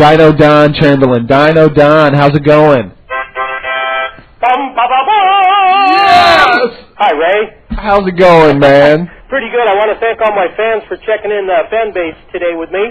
Dyno Don Chamberlain. Dyno Don, how's it going? Yes! Hi, Ray. How's it going, man? Pretty good. I want to thank all my fans for checking in fan base today with me,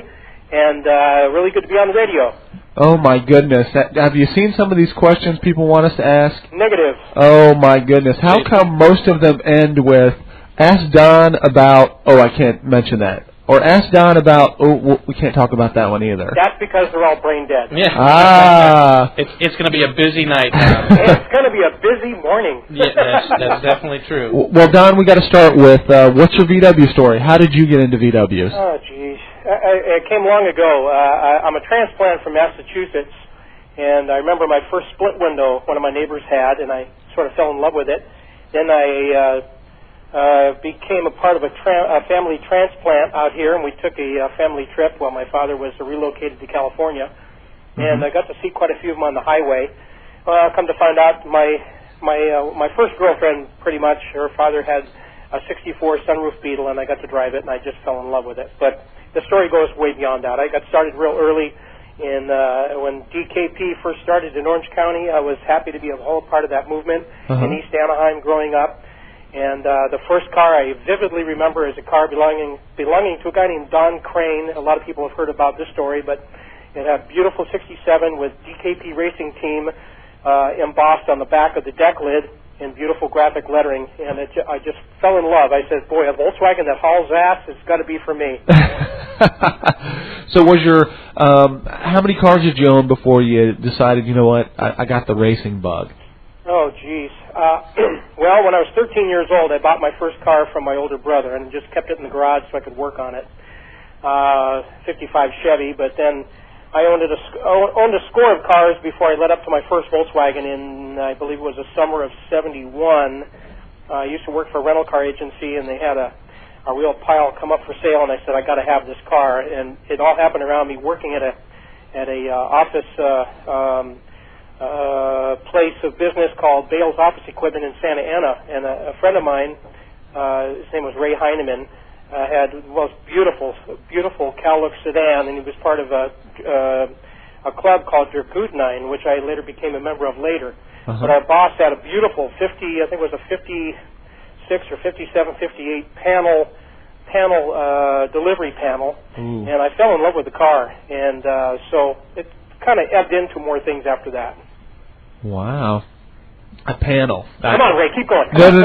and really good to be on the radio. Oh, my goodness. Have you seen some of these questions people want us to ask? Negative. Oh, my goodness. How come most of them end with, ask Don about, I can't mention that. Or ask Don about, we can't talk about that one either. That's because they're all brain dead. Yeah. Ah. It's going to be a busy night, Don. It's going to be a busy morning. Yeah, that's definitely true. Well, Don, we got to start with, what's your VW story? How did you get into VWs? Oh, geez. It came long ago. I'm a transplant from Massachusetts, and I remember my first split window one of my neighbors had, and I sort of fell in love with it. Then I became a part of a family transplant out here, and we took a family trip while my father was relocated to California, and I got to see quite a few of them on the highway. Come to find out, my first girlfriend, pretty much, her father had a '64 sunroof Beetle, and I got to drive it, and I just fell in love with it. But the story goes way beyond that. I got started real early when DKP first started in Orange County. I was happy to be a whole part of that movement in East Anaheim growing up. And the first car I vividly remember is a car belonging to a guy named Don Crane. A lot of people have heard about this story, but it had a beautiful '67 with DKP Racing Team embossed on the back of the deck lid in beautiful graphic lettering. And I just fell in love. I said, boy, a Volkswagen that hauls ass has got to be for me. So was your, how many cars did you own before you decided, you know what, I got the racing bug? Oh, geez. Well, when I was 13 years old, I bought my first car from my older brother and just kept it in the garage so I could work on it. 55 Chevy, but then I owned a score of cars before I led up to my first Volkswagen in, I believe it was the summer of '71. I used to work for a rental car agency, and they had a real pile come up for sale, and I said, I got to have this car. And it all happened around me working at a office place of business called Bale's Office Equipment in Santa Ana, and a friend of mine, his name was Ray Heineman, had the most beautiful Cowlook sedan, and he was part of a club called Dragracing, which I later became a member of later. But our boss had a beautiful 50, I think it was a 56 or 57, 58 panel delivery panel, and I fell in love with the car, and so it kind of ebbed into more things after that. Wow. A panel. Come on, Ray, keep going. No,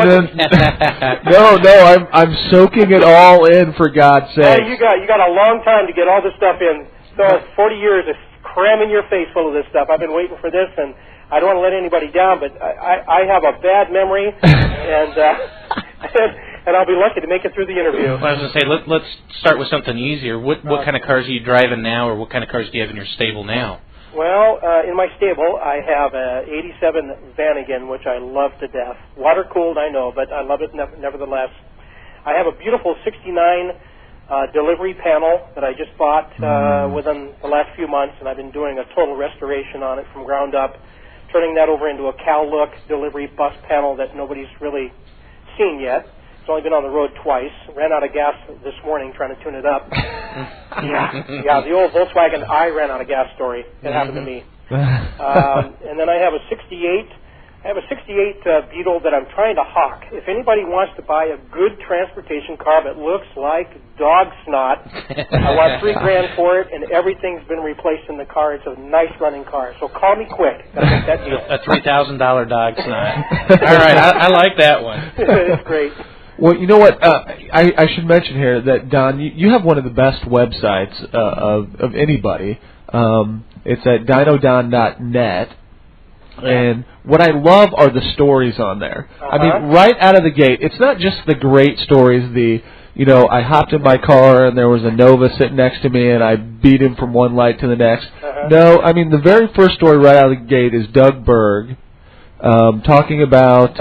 I'm soaking it all in, for God's sake. Hey, you got a long time to get all this stuff in. So 40 years of cramming your face full of this stuff. I've been waiting for this, and I don't want to let anybody down, but I have a bad memory, and I'll be lucky to make it through the interview. Well, I was going to say, let's start with something easier. What kind of cars are you driving now, or what kind of cars do you have in your stable now? Well, in my stable, I have a '87 Vanagon, which I love to death. Water-cooled, I know, but I love it nevertheless. I have a beautiful '69 delivery panel that I just bought within the last few months, and I've been doing a total restoration on it from ground up, turning that over into a Cowlook delivery bus panel that nobody's really seen yet. It's only been on the road twice. Ran out of gas this morning trying to tune it up. Yeah, the old Volkswagen I ran out of gas story. It happened to me. And then I have a '68 Beetle that I'm trying to hawk. If anybody wants to buy a good transportation car that looks like dog snot, I want $3,000 for it, and everything's been replaced in the car. It's a nice running car. So call me quick. Gotta make that deal. A $3,000 dog snot. All right, I like that one. It's great. Well, you know what? I should mention here that, Don, you have one of the best websites of anybody. It's at dynodon.net. And what I love are the stories on there. I mean, right out of the gate, it's not just the great stories, I hopped in my car and there was a Nova sitting next to me and I beat him from one light to the next. No, I mean, the very first story right out of the gate is Doug Berg talking about...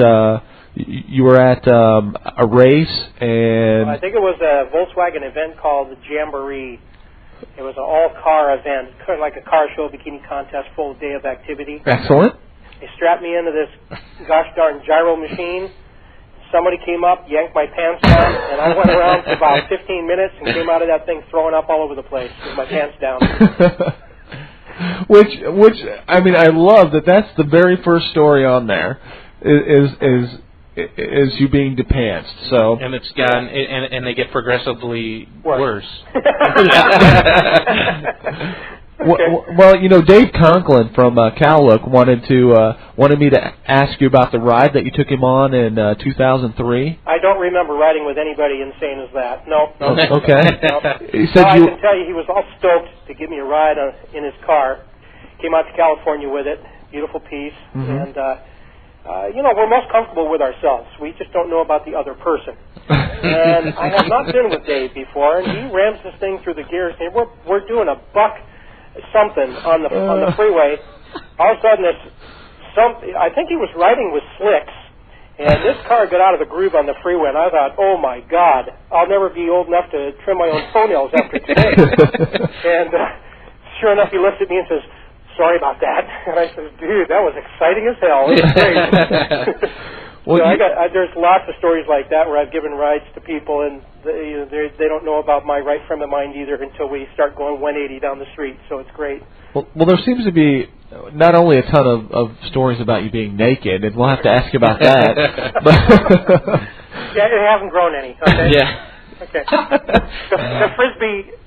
you were at a race, and... I think it was a Volkswagen event called the Jamboree. It was an all-car event, kind of like a car show, bikini contest, full day of activity. Excellent. They strapped me into this gosh darn gyro machine. Somebody came up, yanked my pants down, and I went around for about 15 minutes and came out of that thing throwing up all over the place with my pants down. which I mean, I love that. That's the very first story on there. Is you being depantsed? So and it's gone, and they get progressively worse. Well, you know, Dave Conklin from Cowlook wanted me to ask you about the ride that you took him on in 2003. I don't remember riding with anybody insane as that. No. Okay. No. He said I can tell you, he was all stoked to give me a ride in his car. Came out to California with it. Beautiful piece. And, you know, we're most comfortable with ourselves. We just don't know about the other person. And I have not been with Dave before, and he rams this thing through the gears. And we're doing a buck something on the freeway. All of a sudden, I think he was riding with slicks, and this car got out of the groove on the freeway, and I thought, oh my God, I'll never be old enough to trim my own toenails after today. And sure enough, he looks at me and says, sorry about that. And I said, dude, that was exciting as hell. It was great. Well, so there's lots of stories like that where I've given rides to people, and they don't know about my right frame of mind either until we start going 180 down the street. So it's great. Well, there seems to be not only a ton of stories about you being naked, and we'll have to ask you about that. Yeah, it hasn't grown any. Okay. Yeah. Okay.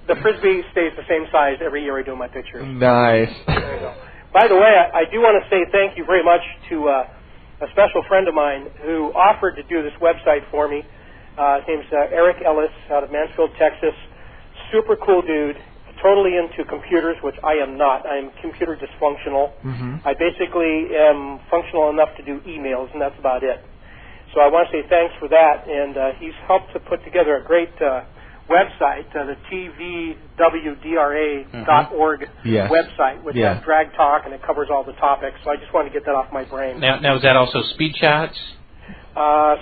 The frisbee stays the same size every year I do my pictures. Nice. There you go. By the way, I do want to say thank you very much to a special friend of mine who offered to do this website for me. His name's Eric Ellis out of Mansfield, Texas. Super cool dude. Totally into computers, which I am not. I am computer dysfunctional. I basically am functional enough to do emails, and that's about it. So I want to say thanks for that, and he's helped to put together a great website, the tvwdra.org website, which has drag talk, and it covers all the topics. So I just wanted to get that off my brain. Now is that also speed shots?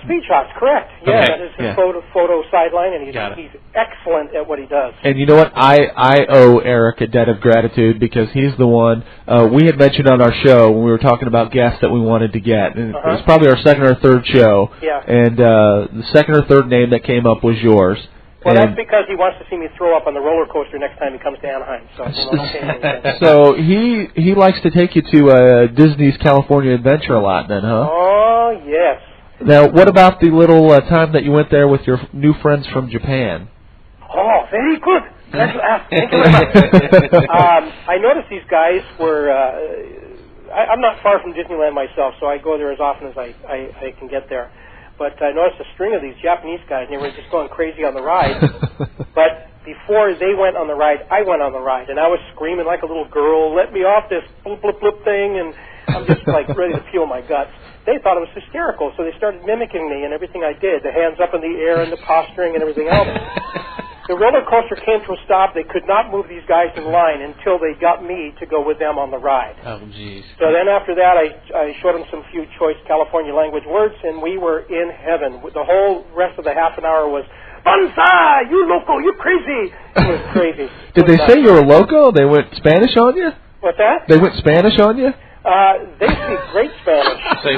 Speed shots, correct. Yeah, that is his photo sideline, and he's excellent at what he does. And you know what? I owe Eric a debt of gratitude because he's the one we had mentioned on our show when we were talking about guests that we wanted to get. And it was probably our second or third show. Yeah. And the second or third name that came up was yours. Well, that's because he wants to see me throw up on the roller coaster next time he comes to Anaheim. So he likes to take you to Disney's California Adventure a lot, then, huh? Oh yes. Now, what about the little time that you went there with your new friends from Japan? Oh, very good. Thank you very much. I noticed these guys were. I'm not far from Disneyland myself, so I go there as often as I can get there. But I noticed a string of these Japanese guys, and they were just going crazy on the ride. But before they went on the ride, I went on the ride, and I was screaming like a little girl, let me off this bloop, bloop, bloop thing, and I'm just like ready to peel my guts. They thought it was hysterical, so they started mimicking me and everything I did, the hands up in the air and the posturing and everything else. The roller coaster came to a stop. They could not move these guys in line until they got me to go with them on the ride. Oh, jeez. So then after that, I showed them some few choice California language words, and we were in heaven. The whole rest of the half an hour was, Banzai, you loco, you crazy. It was crazy. Did they say you were loco? They went Spanish on you? What's that? They went Spanish on you? They speak great Spanish. So,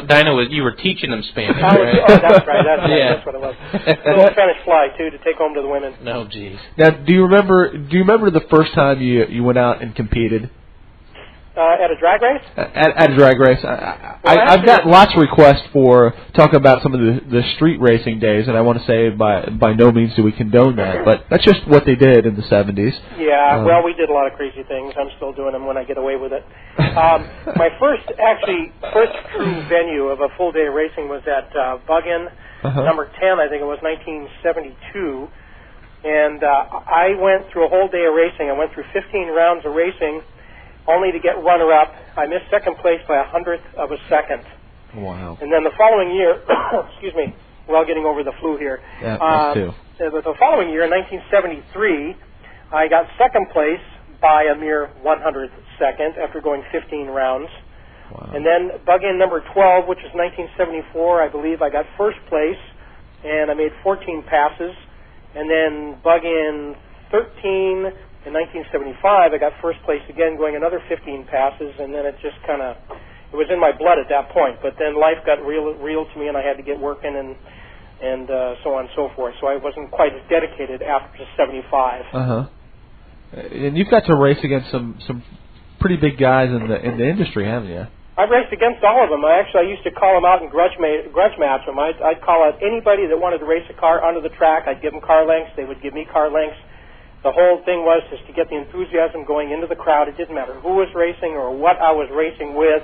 Dyno, you were teaching them Spanish, right? Oh, that's right. That's what it was. A little Spanish fly too to take home to the women. No, geez. Now, do you remember the first time you went out and competed? At a drag race? At a drag race. I've got lots of requests for talking about some of the street racing days, and I want to say by no means do we condone that, but that's just what they did in the 70s. Yeah, well, we did a lot of crazy things. I'm still doing them when I get away with it. My first true venue of a full day of racing was at Bug-In, number 10, I think it was 1972, and I went through a whole day of racing. I went through 15 rounds of racing, only to get runner-up. I missed second place by 100th of a second. Wow. And then the following year, excuse me, we're all getting over the flu here. Yeah, us too. The following year, in 1973, I got second place by a mere 100th second after going 15 rounds. Wow. And then Bug-In number 12, which is 1974, I believe I got first place, and I made 14 passes. And then Bug-In 13... in 1975, I got first place again, going another 15 passes, and then it just kind of, it was in my blood at that point. But then life got real to me, and I had to get working and so on and so forth. So I wasn't quite as dedicated after 75. And you've got to race against some pretty big guys in the industry, haven't you? I've raced against all of them. I used to call them out and grudge match them. I'd call out anybody that wanted to race a car onto the track. I'd give them car lengths. They would give me car lengths. The whole thing was just to get the enthusiasm going into the crowd. It didn't matter who was racing or what I was racing with.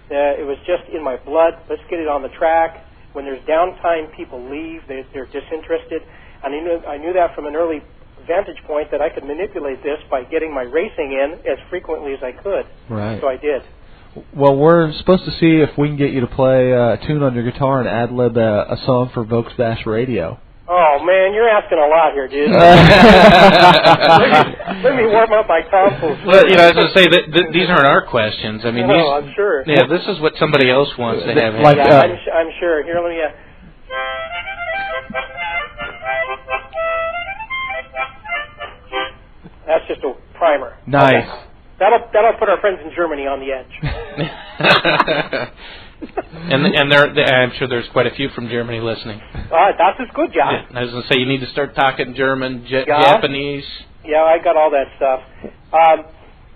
It was just in my blood. Let's get it on the track. When there's downtime, people leave. They're disinterested. And I knew that from an early vantage point that I could manipulate this by getting my racing in as frequently as I could. Right. So I did. Well, we're supposed to see if we can get you to play a tune on your guitar and ad-lib a song for VolksCast Radio. Oh, man, you're asking a lot here, dude. Let me warm up my tonsils. Well, I was going to say, these aren't our questions. I mean, I'm sure. Yeah, this is what somebody else wants to have. Like, I'm sure. Here, let me... That's just a primer. Nice. Okay. That'll put our friends in Germany on the edge. and I'm sure there's quite a few from Germany listening. Das ist gut, ja. I was going to say, you need to start talking German, Japanese. Yeah, I got all that stuff. I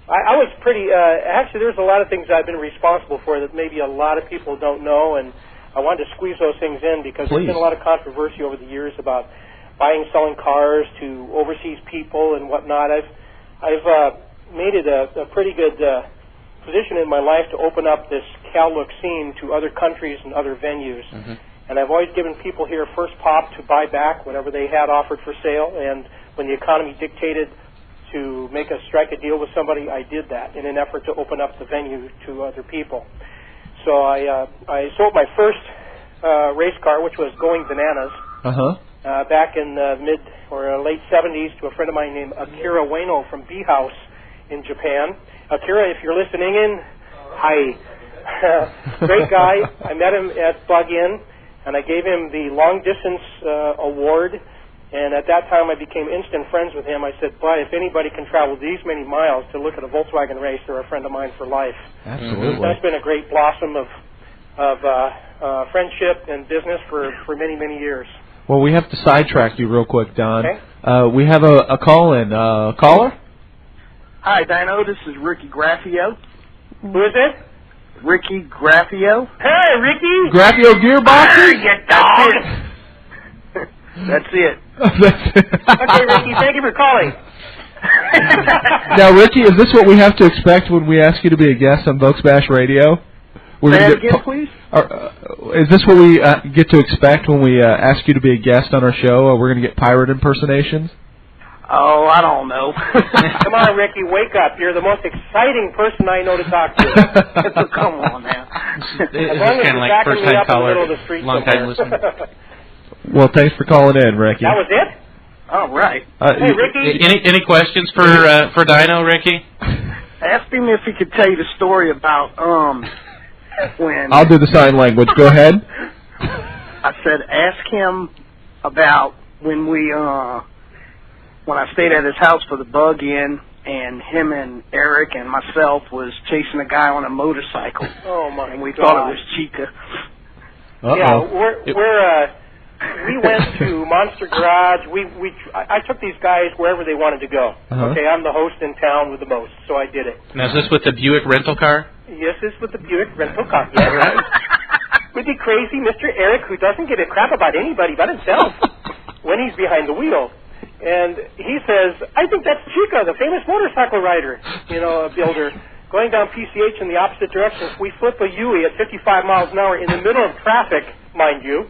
was pretty... actually, there's a lot of things I've been responsible for that maybe a lot of people don't know, and I wanted to squeeze those things in because there's been a lot of controversy over the years about buying, selling cars to overseas people and whatnot. I've made it a pretty good position in my life to open up this CalLook scene to other countries and other venues. Mm-hmm. And I've always given people here first pop to buy back whatever they had offered for sale. And when the economy dictated to strike a deal with somebody, I did that in an effort to open up the venue to other people. So I sold my first race car, which was Going Bananas. Back in the mid or late 70s to a friend of mine named Akira Ueno from B House in Japan. Akira, if you're listening in, hi. Great guy. I met him at Plug-In, and I gave him the long distance award. And at that time, I became instant friends with him. I said, "Boy, if anybody can travel these many miles to look at a Volkswagen race, they're a friend of mine for life." Absolutely. That's been a great blossom of friendship and business for many, many years. Well, we have to sidetrack you real quick, Don. Okay. We have a call-in. Caller? Hi, Dyno. This is Ricky Graffio. Who is it? Ricky Graffio. Hey, Ricky! Graffio Gearboxes? That's it. Okay, Ricky, thank you for calling. Now, Ricky, is this what we have to expect when we ask you to be a guest on VolksCast Radio? Say that again, please? Is this what we get to expect when we ask you to be a guest on our show? We're going to get pirate impersonations? Oh, I don't know. Come on, Ricky, wake up. You're the most exciting person I know to talk to. So come on now. As long as you're backing me up in the middle of the street long-time listener. Well, thanks for calling in, Ricky. That was it? All right. Hey, Ricky. Any questions for Dyno, Ricky? Asked him if he could tell you the story about when... I'll do the sign language. Go ahead. I said, ask him about when when I stayed at his house for the bug-in, and him and Eric and myself was chasing a guy on a motorcycle. Oh, my And we God. thought it was Chica. Yeah, we went to Monster Garage. I took these guys wherever they wanted to go. Okay, I'm the host in town with the most, so I did it. Now, is this with the Buick rental car? Yes, this is with the Buick rental car. Yeah, right. With the crazy Mr. Eric, who doesn't give a crap about anybody but himself when he's behind the wheel. And he says, "I think that's Chica, the famous motorcycle rider, a builder, going down PCH in the opposite direction. We flip a Yui at 55 miles an hour in the middle of traffic, mind you,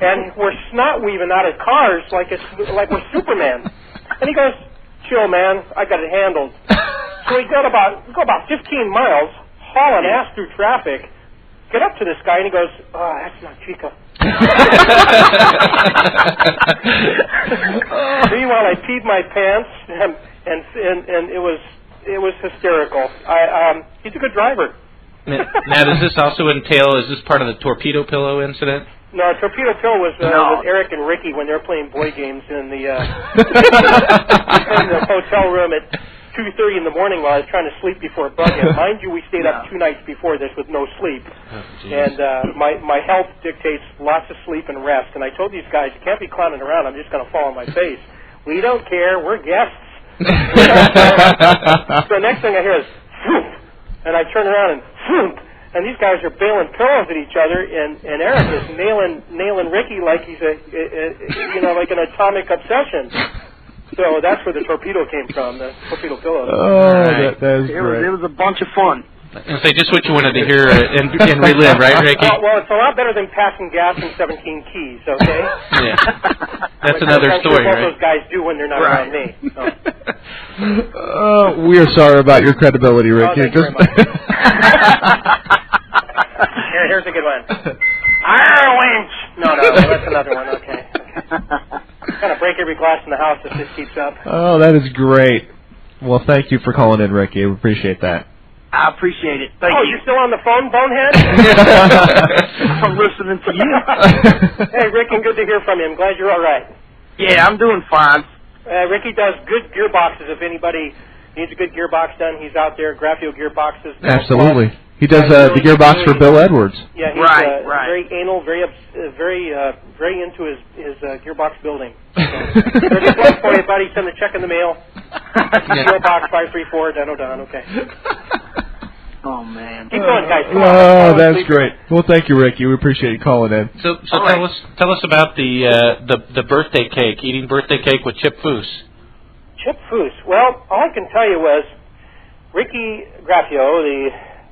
and we're snot weaving out of cars like we're Superman." And he goes, "Chill, man, I got it handled." So we go about 15 miles, hauling ass through traffic, get up to this guy, and he goes, "Oh, that's not Chica." Meanwhile, I peed my pants, and it was hysterical. He's a good driver. Now, does this also entail? Is this part of the torpedo pillow incident? No, Torpedo Pill was with Eric and Ricky when they were playing boy games in the in the hotel room at 2:30 in the morning while I was trying to sleep before bug-in. Mind you, we stayed up 2 nights before this with no sleep. And my health dictates lots of sleep and rest. And I told these guys, you can't be clowning around. I'm just going to fall on my face. We don't care. We're guests. So next thing I hear is, whoop, and I turn around and whoop, and these guys are bailing pillows at each other, and Eric is nailing Ricky like he's like an atomic obsession. So that's where the torpedo came from, the torpedo pillows. Oh, that is great. It was a bunch of fun. And say just what you wanted to hear and relive, right, Ricky? Well, it's a lot better than passing gas in 17 keys, okay? Yeah. That's another story, what right? those guys do when they're not around me. So. We are sorry about your credibility, Ricky. Thank you very much. Here's a good one. Winch! No, that's another one, okay. Kind of break every glass in the house if this keeps up. Oh, that is great. Well, thank you for calling in, Ricky. We appreciate that. I appreciate it. Thank you. You still on the phone, bonehead? I'm listening to you. Hey, Ricky, good to hear from you. I'm glad you're all right. Yeah, I'm doing fine. Ricky does good gearboxes. If anybody needs a good gearbox done, he's out there. Grafio gearboxes. Absolutely. He does the gearbox for Bill Edwards. Yeah, he's very anal, very into his gearbox building. So, there's a plug for you, buddy. Send a check in the mail. PO Box 534, Dyno Don. Okay. Oh man. Keep going, guys. Oh, that's great. Well, thank you, Ricky. We appreciate you calling in. So tell us about the birthday cake. Eating birthday cake with Chip Foose. Chip Foose. Well, all I can tell you was Ricky Grafio,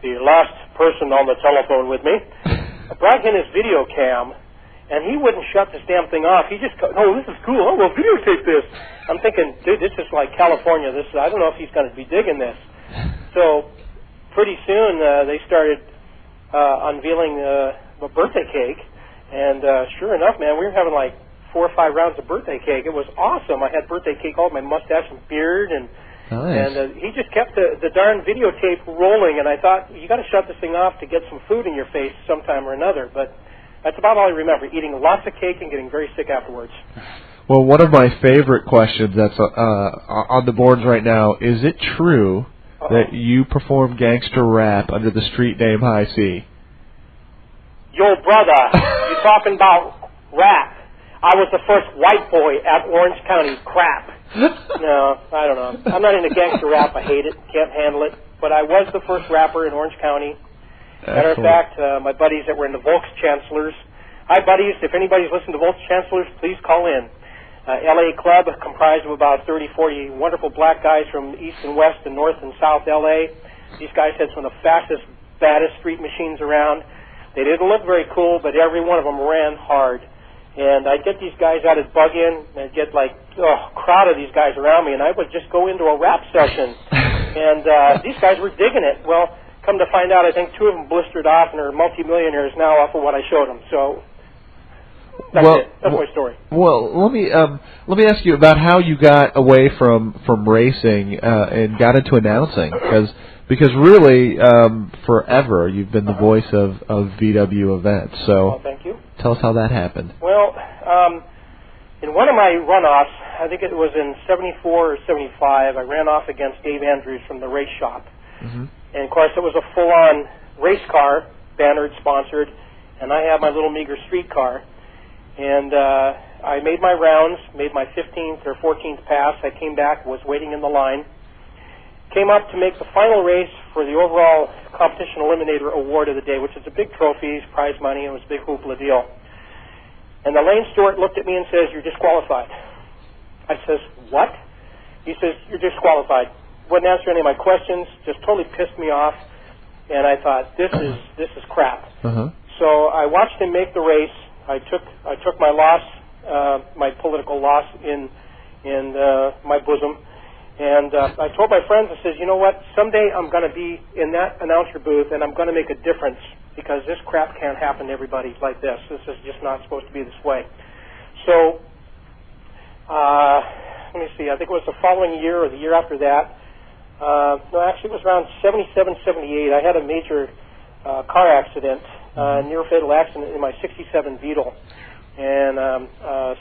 the last person on the telephone with me, brought in his video cam, and he wouldn't shut this damn thing off. He just, this is cool. Oh, we'll videotape this. I'm thinking, dude, this is like California. I don't know if he's going to be digging this. So pretty soon they started unveiling a birthday cake, and sure enough, man, we were having like 4 or 5 rounds of birthday cake. It was awesome. I had birthday cake all over my mustache and beard, and nice. And he just kept the darn videotape rolling, and I thought, you got to shut this thing off to get some food in your face sometime or another. But that's about all I remember, eating lots of cake and getting very sick afterwards. Well, one of my favorite questions that's on the boards right now, is it true that you perform gangster rap under the street name High C? Yo, brother, you talking about rap. I was the first white boy at Orange County. Crap. No, I don't know. I'm not into gangster rap. I hate it. Can't handle it. But I was the first rapper in Orange County. Matter of fact, my buddies that were in the Volks Chancellors. Hi, buddies. If anybody's listened to Volks Chancellors, please call in. LA club comprised of about 30, 40 wonderful black guys from east and west and north and south LA. These guys had some of the fastest, baddest street machines around. They didn't look very cool, but every one of them ran hard. And I'd get these guys out at Bug-In, and I'd get like a crowd of these guys around me, and I would just go into a rap session. And these guys were digging it. Well, come to find out, I think 2 of them blistered off and are multimillionaires now off of what I showed them. So that's it. That's my story. Well, let me ask you about how you got away from racing and got into announcing, because really forever you've been the voice of VW events. So thank you. Tell us how that happened. Well, in one of my runoffs, I think it was in 74 or 75, I ran off against Dave Andrews from the race shop. Mm-hmm. And, of course, it was a full-on race car, bannered, sponsored, and I had my little meager street car. And I made my rounds, made my 15th or 14th pass. I came back, was waiting in the line. Came up to make the final race for the overall competition eliminator award of the day, which is a big trophy, prize money, and it was a big hoopla deal. And the lane steward looked at me and says, "You're disqualified." I says, "What?" He says, "You're disqualified." Wouldn't answer any of my questions, just totally pissed me off, and I thought, this is crap. Uh-huh. So I watched him make the race. I took my loss, my political loss in my bosom. And I told my friends, I said, you know what, someday I'm going to be in that announcer booth and I'm going to make a difference, because this crap can't happen to everybody like this. This is just not supposed to be this way. So, let me see, I think it was the following year or the year after that. No, actually it was around 77, 78. I had a major car accident, near-fatal accident in my 67 Beetle. And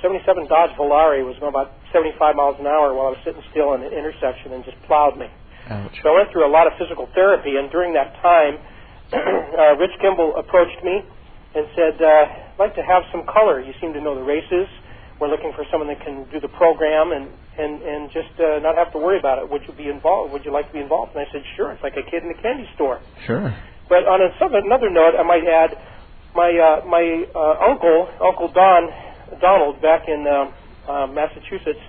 77 Dodge Volare was going about 75 miles an hour while I was sitting still in an intersection and just plowed me. Ouch. So I went through a lot of physical therapy, and during that time, Rich Kimball approached me and said, "I'd like to have some color. You seem to know the races. We're looking for someone that can do the program." And and just not have to worry about it. Would you be involved? Would you like to be involved? And I said, sure. It's like a kid in a candy store. Sure. But on another note, I might add, my Uncle Donald, back in Massachusetts,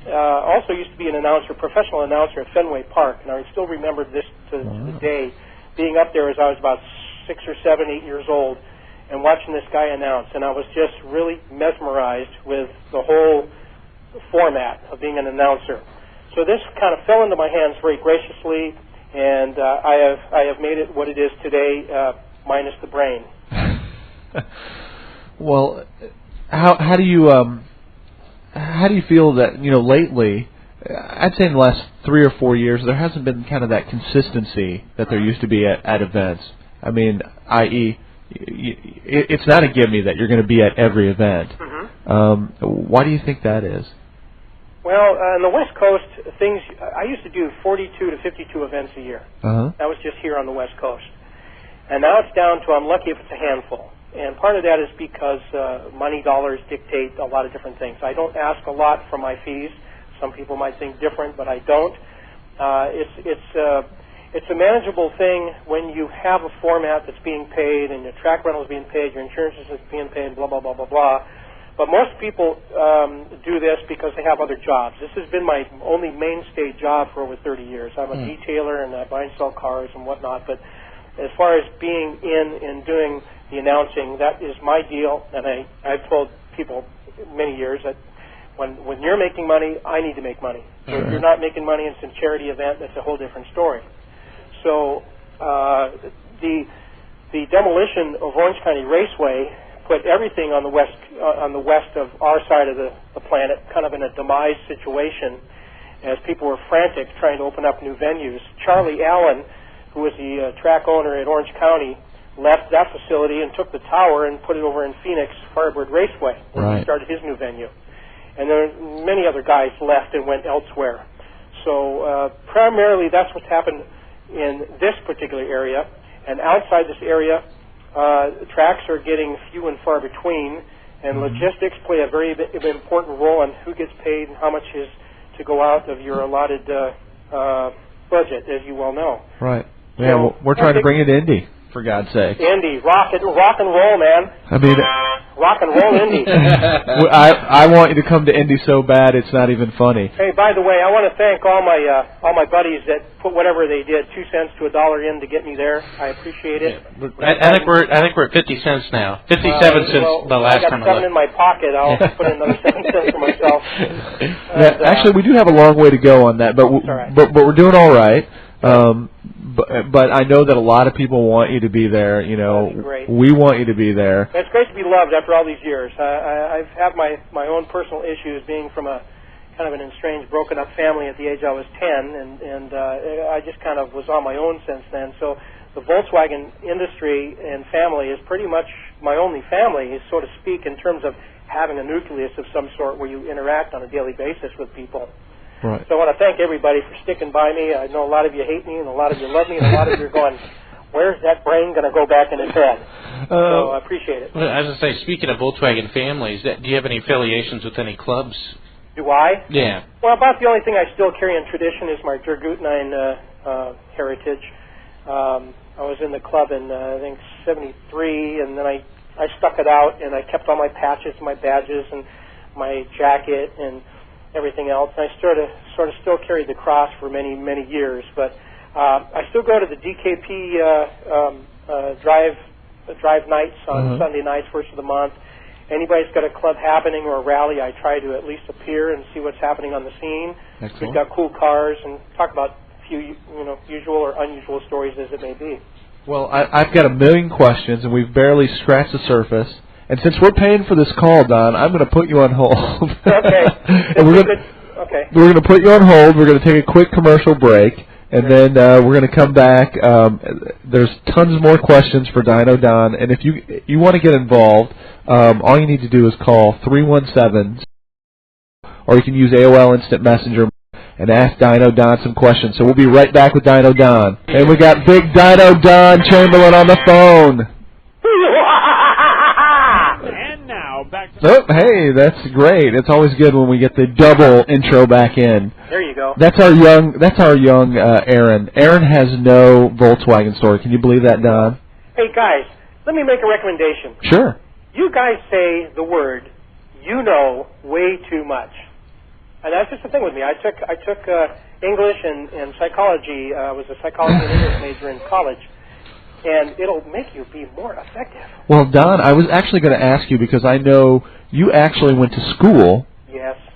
also used to be an announcer, professional announcer at Fenway Park, and I still remember this to the day, being up there as I was about 6 or 7, 8 years old, and watching this guy announce, and I was just really mesmerized with the whole format of being an announcer. So this kind of fell into my hands very graciously, and I have made it what it is today, minus the brain. Well, how do you feel that, lately, I'd say in the last 3 or 4 years, there hasn't been kind of that consistency that there used to be at events. I mean, i.e., it's not a gimme that you're going to be at every event. Mm-hmm. Why do you think that is? Well, on the West Coast, I used to do 42 to 52 events a year. Uh-huh. That was just here on the West Coast. And now it's down to, I'm lucky if it's a handful. And part of that is because money dollars dictate a lot of different things. I don't ask a lot for my fees. Some people might think different, but I don't. It's a manageable thing when you have a format that's being paid and your track rental is being paid, your insurance is being paid, blah, blah, blah, blah, blah. But most people do this because they have other jobs. This has been my only mainstay job for over 30 years. I'm a detailer and I buy and sell cars and whatnot. But as far as being in and doing the announcing, that is my deal. And I've told people many years that when you're making money, I need to make money. So if you're not making money and it's a charity event, that's a whole different story. So the demolition of Orange County Raceway put everything on the west of our side of the planet kind of in a demise situation as people were frantic trying to open up new venues. Charlie Allen, who was the track owner at Orange County, left that facility and took the tower and put it over in Phoenix, Firebird Raceway, where he started his new venue. And there were many other guys left and went elsewhere. So primarily that's what's happened in this particular area. And outside this area, tracks are getting few and far between, and logistics play a very important role on who gets paid and how much is to go out of your allotted budget, as you well know. Right. Yeah, well, we're trying to bring it Indy, for God's sake. Indy, rock and roll, man. I mean, rock and roll Indy. I want you to come to Indy so bad it's not even funny. Hey, by the way, I want to thank all my buddies that put whatever they did, 2 cents to $1 in to get me there. I appreciate it. I think we're at 50 cents now. 57 since the last time I looked. I got 7 in my pocket. I'll put in another 7 cents for myself. Actually, we do have a long way to go on that, but we're doing all right. But I know that a lot of people want you to be there. We want you to be there. It's great to be loved after all these years. I've had my own personal issues, being from a kind of an estranged, broken-up family at the age I was 10, and I just kind of was on my own since then. So the Volkswagen industry and family is pretty much my only family, so to speak, in terms of having a nucleus of some sort where you interact on a daily basis with people. Right. So I want to thank everybody for sticking by me. I know a lot of you hate me, and a lot of you love me, and a lot of you are going, where's that brain going to go back in his head? So I appreciate it. Well, as I say, speaking of Volkswagen families, do you have any affiliations with any clubs? Do I? Yeah. Well, about the only thing I still carry in tradition is my Dragutinine heritage. I was in the club in, I think, 73, and then I stuck it out, and I kept all my patches, my badges, and my jacket, and everything else. And I sort of still carried the cross for many, many years. But I still go to the DKP drive nights on Sunday nights, first of the month. Anybody's got a club happening or a rally, I try to at least appear and see what's happening on the scene. Excellent. We've got cool cars and talk about a few, usual or unusual stories as it may be. Well, I've got a million questions, and we've barely scratched the surface. And since we're paying for this call, Don, I'm going to put you on hold. Okay. And we're going to put you on hold. We're going to take a quick commercial break, and then we're going to come back. There's tons more questions for Dyno Don, and if you want to get involved, all you need to do is call 317, or you can use AOL Instant Messenger and ask Dyno Don some questions. So we'll be right back with Dyno Don. And we got big Dyno Don Chamberlin on the phone. And now, back Oh, hey, that's great. It's always good when we get the double intro back in. There you go. That's our young Aaron. Aaron has no Volkswagen story. Can you believe that, Don? Hey, guys, let me make a recommendation. Sure. You guys say the word, you know, way too much. And that's just the thing with me. I took English and psychology. I was a psychology and English major in college. And it'll make you be more effective. Well, Don, I was actually going to ask you because I know you actually went to school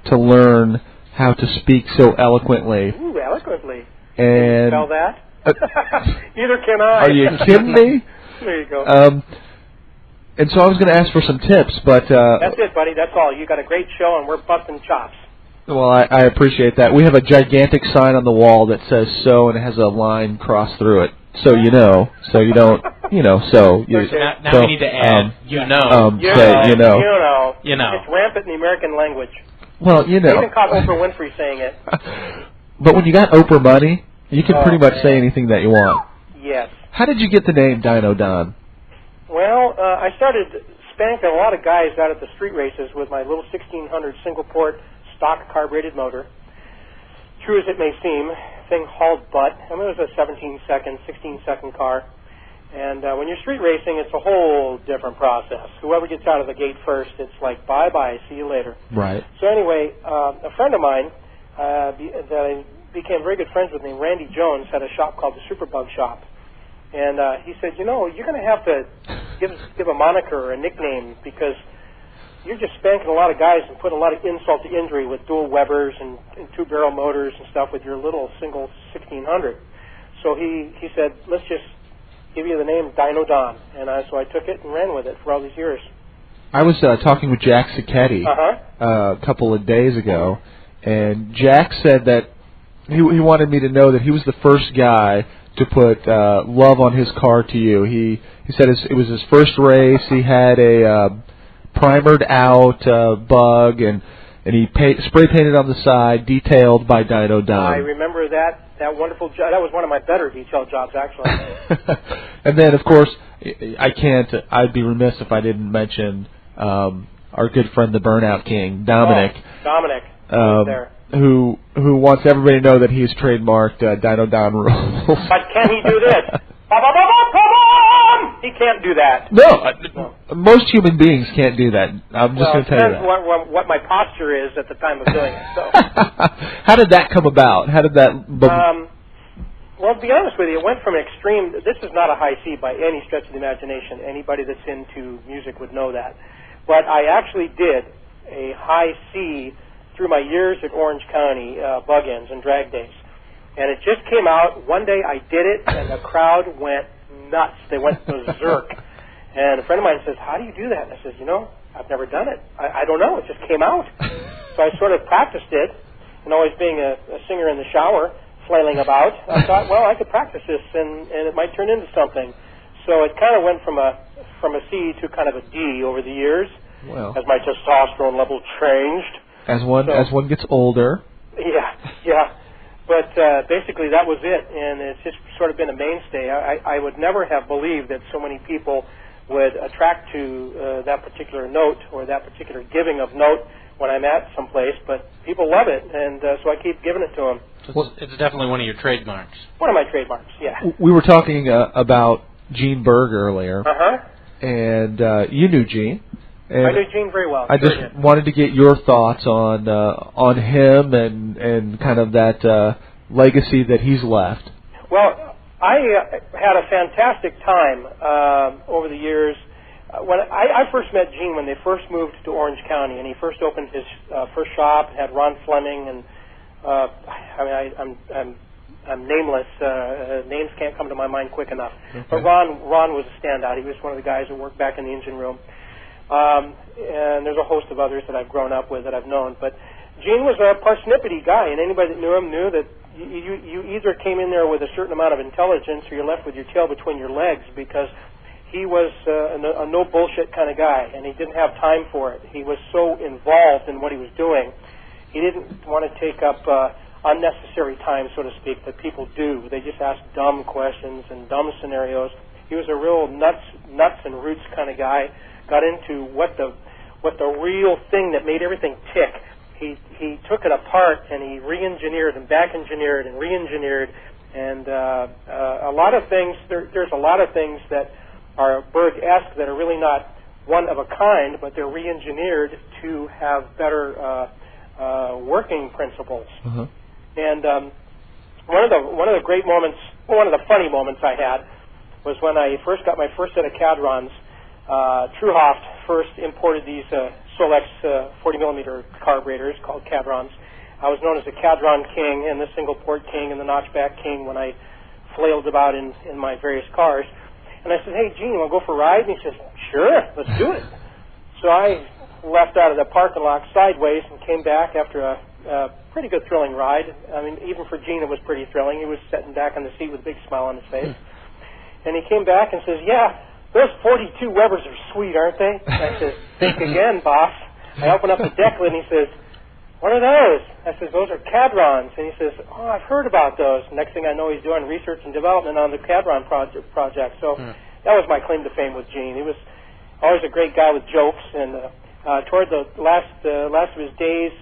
to learn how to speak so eloquently. Ooh, eloquently. And can you spell that? Neither can I. Are you kidding me? There you go. And so I was going to ask for some tips, but... that's it, buddy. That's all. You got a great show, and we're busting chops. Well, I appreciate that. We have a gigantic sign on the wall that says so, and it has a line crossed through it. So you know, so you don't, so... Now we need to add, You know. It's rampant in the American language. Well, you know. You even caught Oprah Winfrey saying it. But when you got Oprah money, you can pretty much say anything that you want. Yes. How did you get the name Dyno Don? Well, I started spanking a lot of guys out at the street races with my little 1600 single-port stock carbureted motor. True as it may seem, thing hauled butt. I mean, it was a 17-second, 16-second car. And when you're street racing, it's a whole different process. Whoever gets out of the gate first, it's like, bye-bye, see you later. Right. So anyway, a friend of mine that I became very good friends with named Randy Jones had a shop called the Superbug Shop. And he said, you know, you're going to have to give a moniker or a nickname because you're just spanking a lot of guys and putting a lot of insult to injury with dual Webers and two-barrel motors and stuff with your little single 1600. So he said, let's just give you the name Dyno Don. And so I took it and ran with it for all these years. I was talking with Jack Sacchetti a couple of days ago, and Jack said that he wanted me to know that he was the first guy to put love on his car to you. He said it was his first race. He had a primered out bug, and he spray painted on the side, detailed by Dyno Don. I remember that wonderful job. That was one of my better detailed jobs, actually. And then, of course, I'd be remiss if I didn't mention our good friend, the Burnout King, Dominic. Dominic, there. Who wants everybody to know that he's trademarked Dyno Don rules. But can he do this? He can't do that. No, most human beings can't do that. I'm just going to tell you that. What my posture is at the time of doing it. So. How did that come about? How did that... Well, to be honest with you, it went from extreme... This is not a high C by any stretch of the imagination. Anybody that's into music would know that. But I actually did a high C through my years at Orange County bug-ins and drag days. And it just came out. One day I did it, and the crowd went nuts. They went berserk. And a friend of mine says, how do you do that? And I says, I've never done it. I don't know. It just came out. So I sort of practiced it, and always being a singer in the shower, flailing about, I thought, well, I could practice this, and it might turn into something. So it kind of went from a C to kind of a D over the years, as my testosterone level changed. As one gets older. Yeah. But basically that was it, and it's just sort of been a mainstay. I would never have believed that so many people would attract to that particular note or that particular giving of note when I'm at someplace, but people love it, and so I keep giving it to them. So it's definitely one of your trademarks. One of my trademarks, yeah. We were talking about Gene Berg earlier, and you knew Gene. And I knew Gene very well. I just wanted to get your thoughts on him and kind of that legacy that he's left. Well, I had a fantastic time over the years. When I first met Gene when they first moved to Orange County, and he first opened his first shop, had Ron Fleming, and I'm nameless. Names can't come to my mind quick enough. Okay. But Ron was a standout. He was one of the guys that worked back in the engine room. And there's a host of others that I've grown up with that I've known. But Gene was a parsnippity guy, and anybody that knew him knew that you either came in there with a certain amount of intelligence or you're left with your tail between your legs, because he was a no-bullshit kind of guy, and he didn't have time for it. He was so involved in what he was doing. He didn't want to take up unnecessary time, so to speak, that people do. They just ask dumb questions and dumb scenarios. He was a real nuts and roots kind of guy. Got into what with the real thing that made everything tick. He took it apart and he re-engineered and back-engineered and re-engineered, and a lot of things. There's a lot of things that are Berg-esque that are really not one of a kind, but they're re-engineered to have better working principles. Uh-huh. And one of the great moments, one of the funny moments I had, was when I first got my first set of Cadrons. Truhoff first imported these Solex 40mm carburetors called Cadrons. I was known as the Cadron King and the Single Port King and the Notchback King when I flailed about in my various cars. And I said, "Hey, Gene, you want to go for a ride?" And he says, "Sure, let's do it." So I left out of the parking lot sideways and came back after a pretty good thrilling ride. I mean, even for Gene, it was pretty thrilling. He was sitting back in the seat with a big smile on his face. And he came back and says, "Yeah, those 42 Webers are sweet, aren't they?" I said, "Think again, boss." I open up the deck lid and he says, "What are those?" I says, "Those are Cadrons." And he says, "Oh, I've heard about those." Next thing I know, he's doing research and development on the Cadron project. So that was my claim to fame with Gene. He was always a great guy with jokes, and toward the last of his days,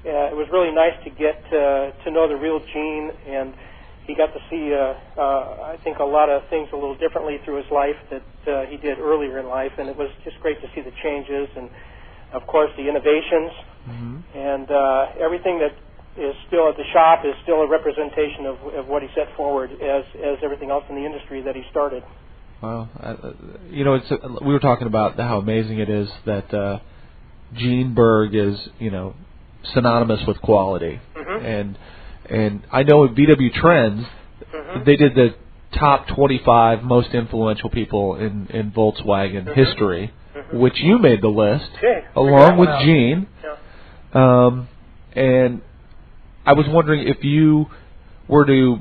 it was really nice to get to know the real Gene, and he got to see, I think, a lot of things a little differently through his life that he did earlier in life, and it was just great to see the changes and, of course, the innovations. And everything that is still at the shop is still a representation of what he set forward as everything else in the industry that he started. Well, we were talking about how amazing it is that Gene Berg is, synonymous with quality. And I know at VW Trends, they did the top 25 most influential people in Volkswagen history, which you made the list, along with Gene. And I was wondering if you were to,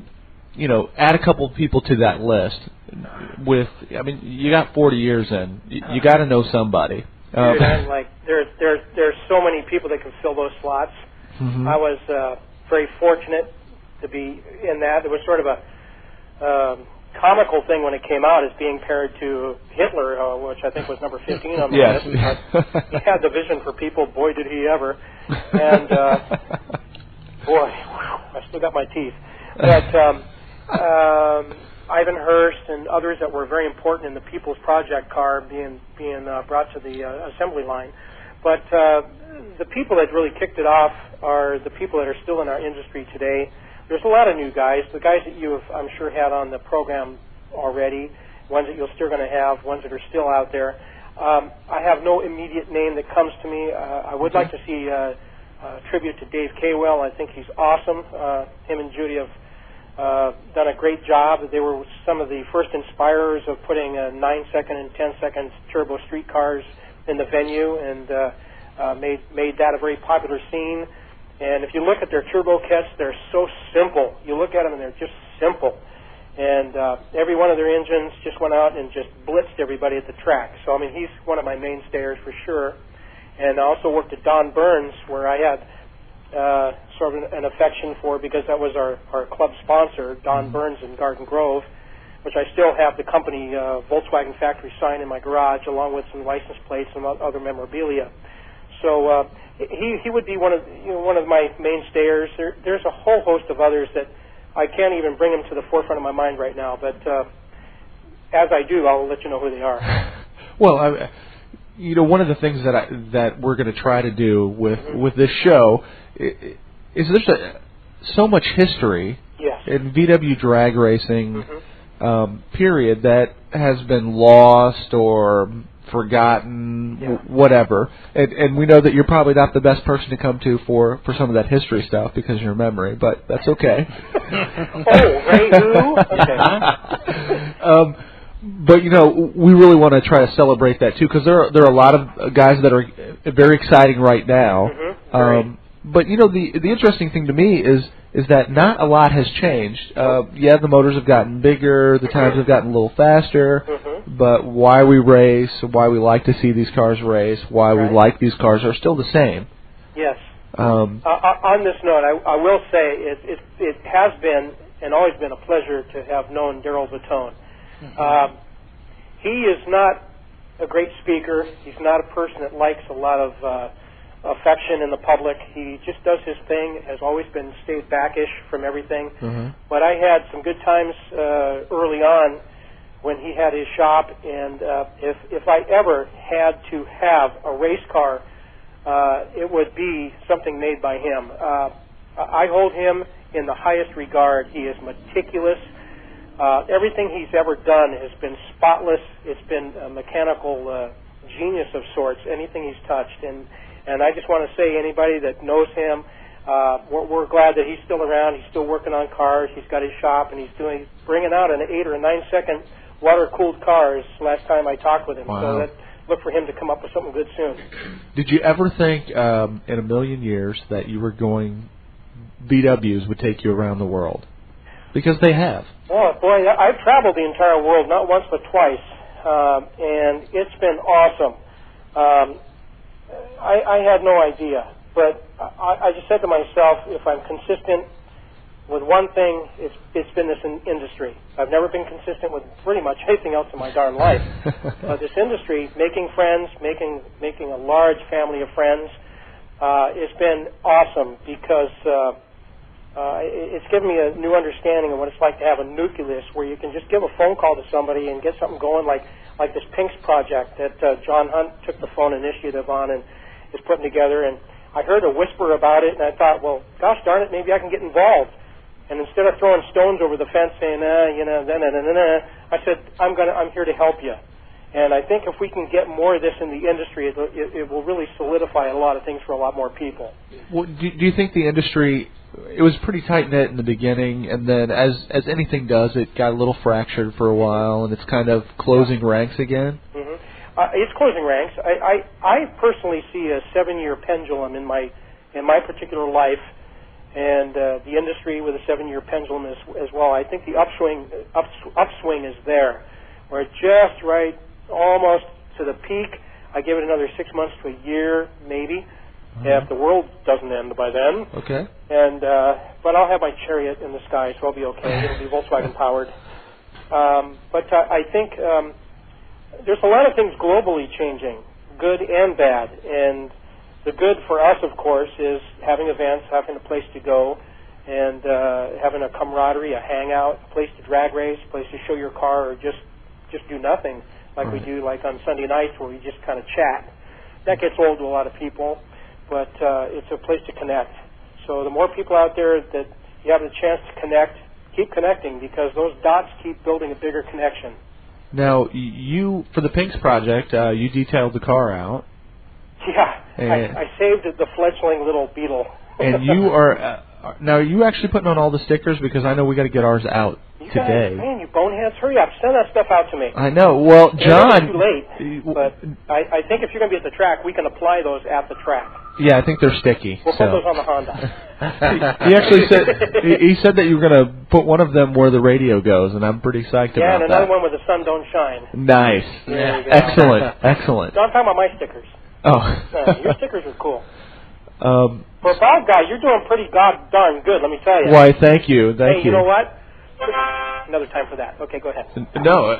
add a couple of people to that list. You got 40 years in. You got to know somebody. Dude, there's so many people that can fill those slots. I was very fortunate to be in that. It was sort of a comical thing when it came out, as being paired to Hitler, which I think was number 15 on the list. He had the vision for people. Boy, did he ever. And boy, I still got my teeth. But Ivan Hurst and others that were very important in the People's Project car being brought to the assembly line. But the people that really kicked it off are the people that are still in our industry today. There's a lot of new guys. The guys that you have, I'm sure, had on the program already, ones that you're still going to have, ones that are still out there. I have no immediate name that comes to me. I would like to see a tribute to Dave Caywell. I think he's awesome. Him and Judy have done a great job. They were some of the first inspirers of putting 9-second and 10-second turbo street cars in the venue, and made that a very popular scene. And if you look at their turbo kits, they're so simple. You look at them and they're just simple. And every one of their engines just went out and just blitzed everybody at the track. So, he's one of my mainstays for sure. And I also worked at Don Burns, where I had sort of an affection for, because that was our club sponsor, Don Burns in Garden Grove, which I still have the company Volkswagen factory sign in my garage, along with some license plates and other memorabilia. So he would be one of my mainstays. There's a whole host of others that I can't even bring them to the forefront of my mind right now. But as I do, I'll let you know who they are. Well, one of the things that we're going to try to do with this show is there's so much history in VW drag racing. Period, that has been lost or forgotten, whatever. And we know that you're probably not the best person to come to for some of that history stuff because of your memory, but that's okay. Ray who? Okay. But we really want to try to celebrate that too, because there are a lot of guys that are very exciting right now. But the interesting thing to me is that not a lot has changed. The motors have gotten bigger, the times have gotten a little faster, but why we race, why we like to see these cars race, why we like these cars are still the same. Yes. On this note, I will say it has been and always been a pleasure to have known Darryl Vatone. He is not a great speaker. He's not a person that likes a lot of affection in the public. He just does his thing, has always been stayed backish from everything. Mm-hmm. But I had some good times early on when he had his shop, and if I ever had to have a race car, it would be something made by him. I hold him in the highest regard. He is meticulous. Everything he's ever done has been spotless. It's been a mechanical genius of sorts, anything he's touched. And I just want to say, anybody that knows him, we're glad that he's still around. He's still working on cars. He's got his shop, and he's bringing out an 8 or 9 second water-cooled cars last time I talked with him. Wow. So look for him to come up with something good soon. Did you ever think in a million years that VWs would take you around the world? Because they have. Oh, boy, I've traveled the entire world, not once but twice, and it's been awesome. I had no idea, but I just said to myself, if I'm consistent with one thing, it's been this industry. I've never been consistent with pretty much anything else in my darn life. This industry, making friends, making a large family of friends, it's been awesome because it's given me a new understanding of what it's like to have a nucleus where you can just give a phone call to somebody and get something going, like this Pinks project that John Hunt took the phone initiative on and is putting together. And I heard a whisper about it, and I thought, well, gosh darn it, maybe I can get involved. And instead of throwing stones over the fence saying, I said, I'm here to help you. And I think if we can get more of this in the industry, it will really solidify a lot of things for a lot more people. Well, do you think the industry, it was pretty tight-knit in the beginning, and then as anything does, it got a little fractured for a while, and it's kind of closing ranks again? Mm-hmm. It's closing ranks. I personally see a 7-year pendulum in my particular life, and the industry with a 7-year pendulum as well. I think the upswing is there. We're just right, almost to the peak. I give it another 6 months to a year, maybe, if the world doesn't end by then. Okay. And but I'll have my chariot in the sky, so I'll be okay. It'll be Volkswagen powered. But I think there's a lot of things globally changing, good and bad. And the good for us, of course, is having events, having a place to go, and having a camaraderie, a hangout, a place to drag race, a place to show your car, or just do nothing like we do, like on Sunday nights where we just kind of chat. That gets old to a lot of people, but it's a place to connect. So the more people out there that you have the chance to connect, keep connecting, because those dots keep building a bigger connection. Now, you, for the Pinks project, you detailed the car out. Yeah, I saved the fledgling little Beetle. And you are now, are you actually putting on all the stickers? Because I know we got to get ours out today. Man, you boneheads, hurry up. Send that stuff out to me. I know. Well, John... It's too late, but I think if you're going to be at the track, we can apply those at the track. Yeah, I think they're sticky. We'll put those on the Honda. He actually said that you were going to put one of them where the radio goes, and I'm pretty psyched about that. Yeah, and another one where the sun don't shine. Nice. There you go. Excellent. No, I'm talking about my stickers. Oh. Your stickers are cool. For a bald guy, you're doing pretty darn good, let me tell you. Why, thank you. Thank you. You know what? Another time for that. Okay, go ahead. No,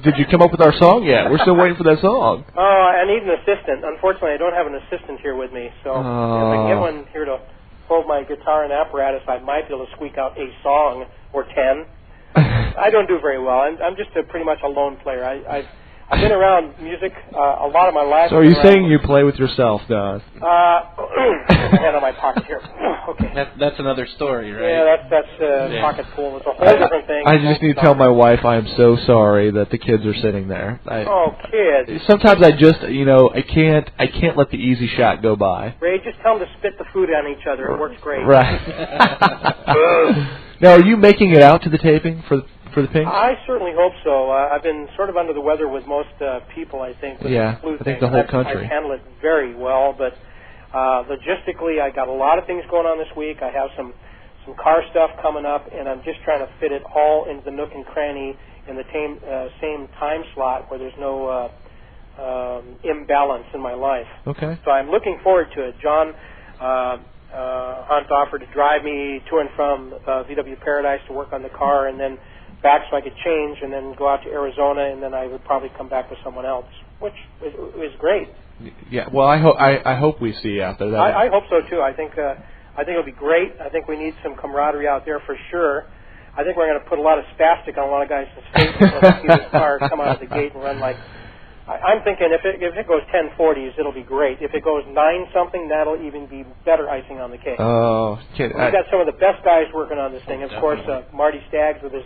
did you come up with our song yet? We're still waiting for that song. Oh, I need an assistant. Unfortunately, I don't have an assistant here with me. So if I can get one here to hold my guitar and apparatus, I might be able to squeak out a song or 10. I don't do very well. I'm just pretty much a lone player. I've been around music a lot of my life. So are you saying you play with yourself, Don? My hand on my pocket here. Okay. That's another story, right? Yeah, that's pocket pool. It's a whole different thing. I just need to tell my wife I am so sorry that the kids are sitting there. Kids. Sometimes I just, I can't let the easy shot go by. Ray, just tell them to spit the food on each other. It works great. Right. Now, are you making it out to the taping for the Pinks? I certainly hope so. I've been sort of under the weather with most people, I think. With the flu I think the whole country. I handle it very well, but logistically, I got a lot of things going on this week. I have some car stuff coming up, and I'm just trying to fit it all into the nook and cranny in the same time slot where there's no imbalance in my life. Okay. So I'm looking forward to it. John Hunt offered to drive me to and from VW Paradise to work on the car, and then back so I could change, and then go out to Arizona, and then I would probably come back with someone else. which is great. Yeah, well, I hope we see you out there. I hope so too. I think it'll be great. I think we need some camaraderie out there for sure. I think we're going to put a lot of spastic on a lot of guys' faces when they see this car come out of the gate and run like. I'm thinking if it goes 1040s, it'll be great. If it goes 9-something, that'll even be better icing on the cake. Oh, we've got some of the best guys working on this thing. Of course, Marty Staggs with his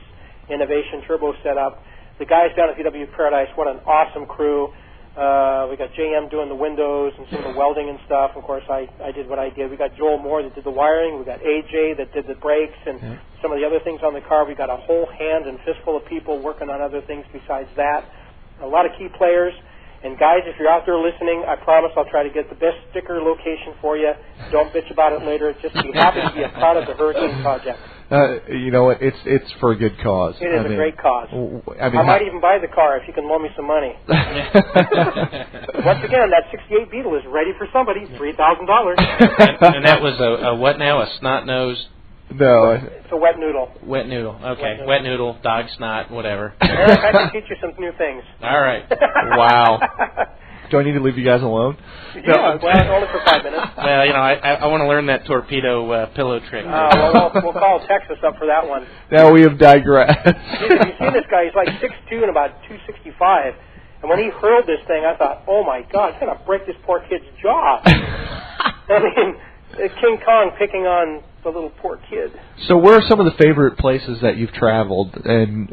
Innovation Turbo setup. The guys down at VW Paradise, what an awesome crew. We got JM doing the windows and some of the welding and stuff. Of course, I did what I did. We got Joel Moore that did the wiring. We got AJ that did the brakes and some of the other things on the car. We got a whole hand and fistful of people working on other things besides that. A lot of key players. And guys, if you're out there listening, I promise I'll try to get the best sticker location for you. Don't bitch about it later. Just be happy to be a part of the Hurricane Project. You know what? It's for a good cause. It is a great cause. I might even buy the car if you can loan me some money. Once again, that 68 Beetle is ready for somebody. $3,000. And that was a what now? A snot nose? No. It's a wet noodle. Wet noodle. Okay. Wet noodle, dog snot, whatever. Eric, I can teach you some new things. All right. Wow. Do I need to leave you guys alone? Yeah, well, only for 5 minutes. Well, you know, I want to learn that torpedo pillow trick. Well, we'll call Texas up for that one. Now we have digressed. Have you seen this guy? He's like 6'2" and about 265. And when he hurled this thing, I thought, oh, my God, it's going to break this poor kid's jaw. I mean, King Kong picking on the little poor kid. So where are some of the favorite places that you've traveled and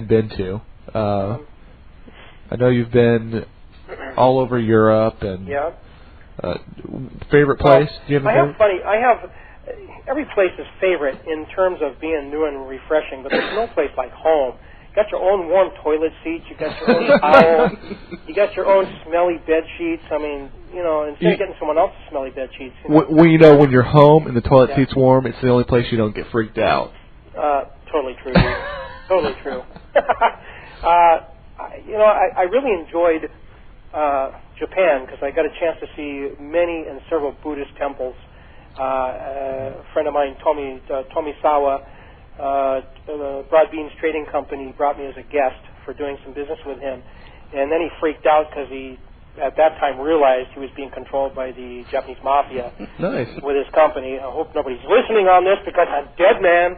been to? I know you've been all over Europe and favorite place? Do you have a favorite? Every place is favorite in terms of being new and refreshing, but there's no place like home. You got your own warm toilet seats, you got your own towel, you got your own smelly bed sheets. I mean, you know, instead of getting someone else's smelly bed sheets. When you're home and the toilet seat's warm, it's the only place you don't get freaked out. Totally true. Totally true. I really enjoyed Japan because I got a chance to see many and several Buddhist temples. A friend of mine, Tomisawa, Broad Beans Trading Company, brought me as a guest for doing some business with him. And then he freaked out because he, at that time, realized he was being controlled by the Japanese mafia with his company. I hope nobody's listening on this because I'm dead man.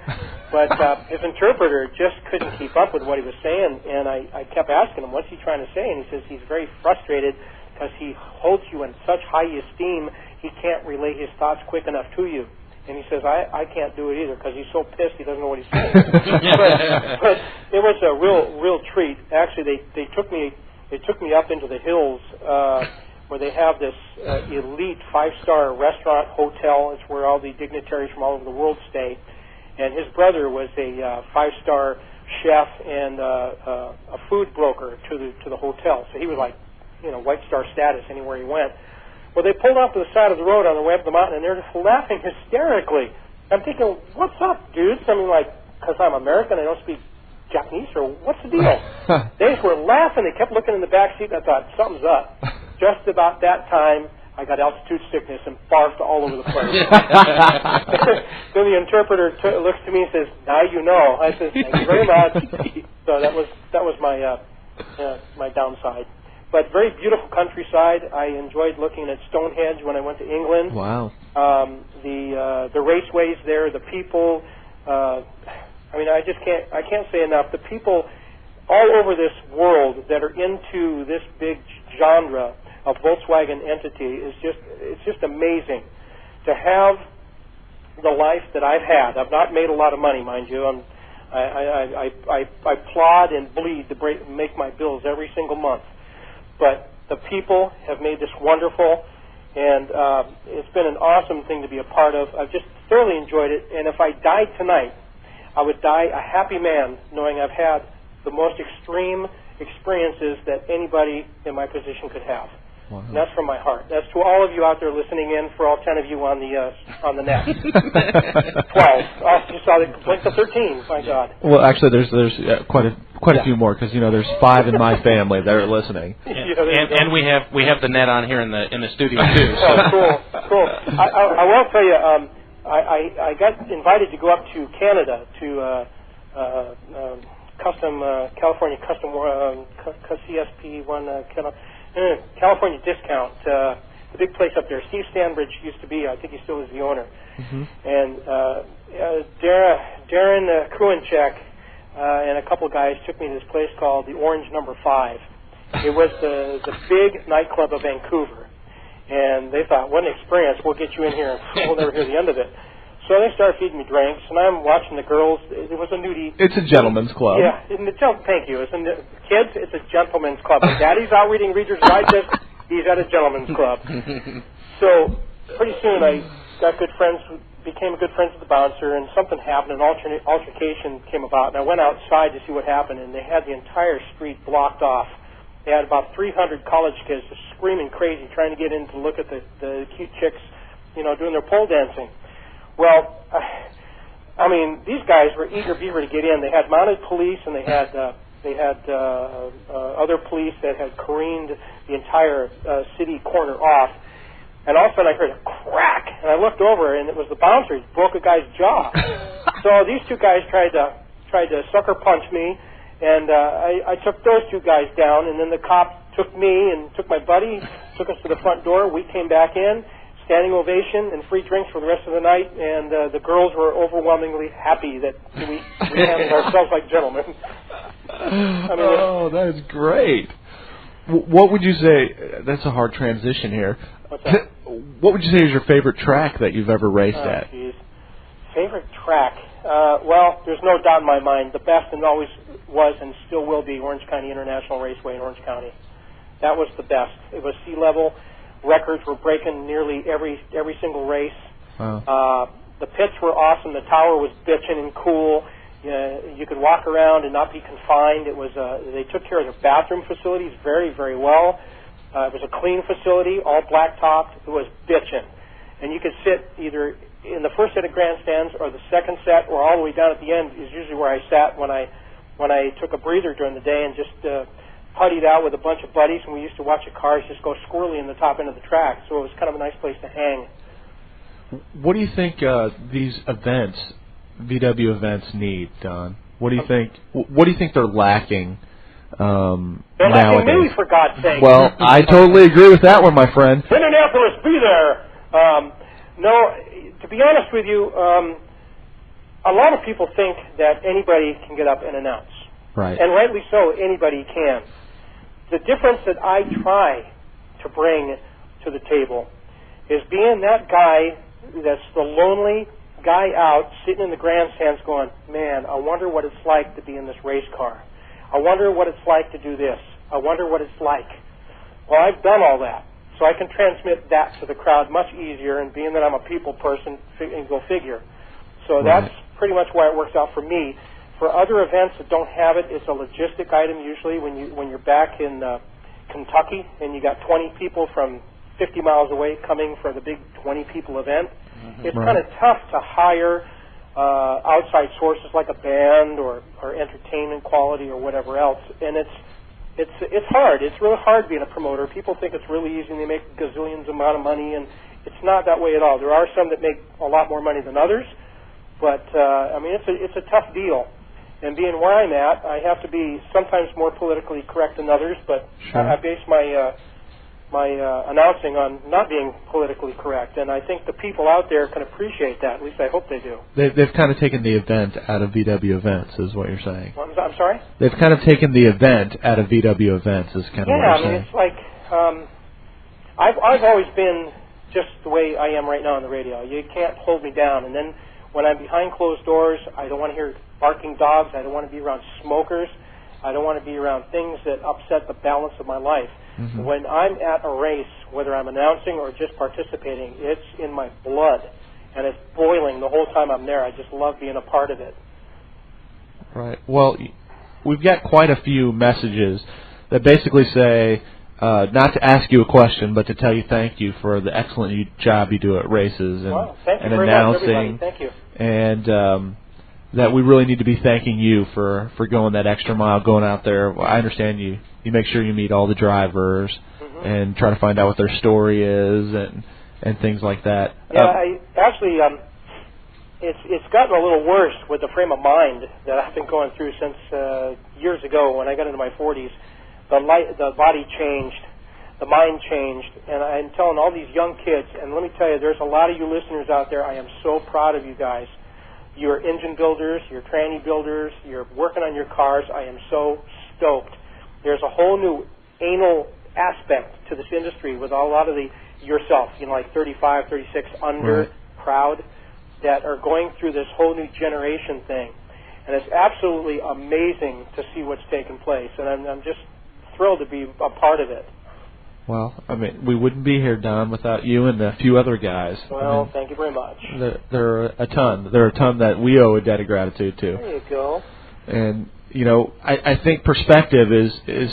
But his interpreter just couldn't keep up with what he was saying. And I kept asking him, what's he trying to say? And he says he's very frustrated because he holds you in such high esteem, he can't relay his thoughts quick enough to you. And he says, I can't do it either because he's so pissed he doesn't know what he's saying. but it was a real treat. Actually, they took me up into the hills where they have this elite 5-star restaurant hotel. It's where all the dignitaries from all over the world stay. And his brother was a 5-star chef and a food broker to the hotel. So he was like, White Star status anywhere he went. Well, they pulled off to the side of the road on the way up the mountain, and they're just laughing hysterically. I'm thinking, what's up, dudes? I mean, like, because I'm American, I don't speak Japanese, or what's the deal? They just were laughing. They kept looking in the back seat, and I thought, something's up. Just about that time, I got altitude sickness and barfed all over the place. Then the interpreter looks to me and says, now you know. I said, thank you very much. So that was my downside. But very beautiful countryside. I enjoyed looking at Stonehenge when I went to England. Wow. The raceways there, the people. I mean, I can't say enough. The people all over this world that are into this big genre of Volkswagen entity it's just amazing to have the life that I've had. I've not made a lot of money, mind you. I plod and bleed to make my bills every single month. But the people have made this wonderful, and it's been an awesome thing to be a part of. I've just thoroughly enjoyed it, and if I died tonight, I would die a happy man knowing I've had the most extreme experiences that anybody in my position could have. Wow. And that's from my heart. That's to all of you out there listening in, for all 10 of you on the net. 12. Oh, you saw the blink to 13. My God. Well, actually, there's quite a few more because there's 5 in my family that are listening. And we have the net on here in the studio too. So. Oh, cool. I will tell you, I got invited to go up to Canada to California Custom CSP 1. California Discount, the big place up there. Steve Stanbridge used to be, I think he still is the owner. Mm-hmm. And Darren Kruenchek and a couple guys took me to this place called the Orange No. 5. It was the big nightclub of Vancouver. And they thought, what an experience, we'll get you in here and we'll never hear the end of it. So they started feeding me drinks, and I'm watching the girls. It was a nudie. It's a gentleman's club. Yeah, thank you. Kids, it's a gentleman's club. If Daddy's out reading Reader's Digest, he's at a gentleman's club. So pretty soon I became good friends with the bouncer, and something happened, an altercation came about, and I went outside to see what happened, and they had the entire street blocked off. They had about 300 college kids just screaming crazy, trying to get in to look at the cute chicks, doing their pole dancing. Well, I mean, these guys were eager beaver to get in. They had mounted police, and they had other police that had careened the entire city corner off. And all of a sudden I heard a crack, and I looked over, and it was the bouncer. He broke a guy's jaw. So these two guys tried to sucker punch me, and I took those two guys down, and then the cop took me and took my buddy, took us to the front door. We came back in, standing ovation and free drinks for the rest of the night, and the girls were overwhelmingly happy that we handled ourselves like gentlemen. That is great. What would you say, that's a hard transition here. What's that? What would you say is your favorite track that you've ever raced at? Geez. Favorite track? Well, there's no doubt in my mind. The best, and always was and still will be, Orange County International Raceway in Orange County. That was the best. It was sea level. Records were breaking nearly every single race. Wow. The pits were awesome. The tower was bitchin' and cool. You could walk around and not be confined. It was they took care of their bathroom facilities very, very well. It was a clean facility, all black-topped. It was bitchin'. And you could sit either in the first set of grandstands or the second set, or all the way down at the end is usually where I sat when I took a breather during the day and just puttied out with a bunch of buddies, and we used to watch the cars just go squirrely in the top end of the track. So it was kind of a nice place to hang. What do you think these events, VW events, need, Don? What do you think? What do you think they're lacking? They're lacking me, for God's sake. Well, I totally agree with that one, my friend. Indianapolis, be there. No, to be honest with you, a lot of people think that anybody can get up and announce. Right. And rightly so, anybody can. The difference that I try to bring to the table is being that guy that's the lonely guy out sitting in the grandstands going, man, I wonder what it's like to be in this race car. I wonder what it's like to do this. I wonder what it's like. Well, I've done all that. So I can transmit that to the crowd much easier, and being that I'm a people person, and go figure. So that's pretty much why it works out for me. For other events that don't have it, it's a logistic item usually when you're back in Kentucky and you got 20 people from 50 miles away coming for the big 20 people event. Mm-hmm. It's kind of tough to hire outside sources like a band or entertainment quality or whatever else, and it's hard. It's really hard being a promoter. People think it's really easy and they make gazillions amount of money, and it's not that way at all. There are some that make a lot more money than others, but I mean it's a tough deal. And being where I'm at, I have to be sometimes more politically correct than others, but sure. I base my announcing on not being politically correct, and I think the people out there can appreciate that. At least I hope they do. They've kind of taken the event out of VW events, is what you're saying. I'm sorry? They've kind of taken the event out of VW events, is kind of what you're saying. Yeah, I mean, it's like I've always been just the way I am right now on the radio. You can't hold me down. And then when I'm behind closed doors, I don't want to hear barking dogs. I don't want to be around smokers. I don't want to be around things that upset the balance of my life. Mm-hmm. When I'm at a race, whether I'm announcing or just participating, it's in my blood, and it's boiling the whole time I'm there. I just love being a part of it. Right. Well, we've got quite a few messages that basically say not to ask you a question, but to tell you thank you for the excellent job you do at races and announcing. Thank you. And that we really need to be thanking you for going that extra mile, going out there. Well, I understand you make sure you meet all the drivers and try to find out what their story is and things like that. Yeah, it's gotten a little worse with the frame of mind that I've been going through since years ago when I got into my 40s. The body changed. the mind changed. And I'm telling all these young kids, and let me tell you, there's a lot of you listeners out there. I am so proud of you guys. You're engine builders, you're tranny builders, you're working on your cars. I am so stoked. There's a whole new anal aspect to this industry with a lot of the yourself, like 35, 36 under crowd that are going through this whole new generation thing. And it's absolutely amazing to see what's taking place. And I'm just thrilled to be a part of it. Well, I mean, we wouldn't be here, Don, without you and a few other guys. Well, thank you very much. There are a ton. There are a ton that we owe a debt of gratitude to. There you go. And, I think perspective is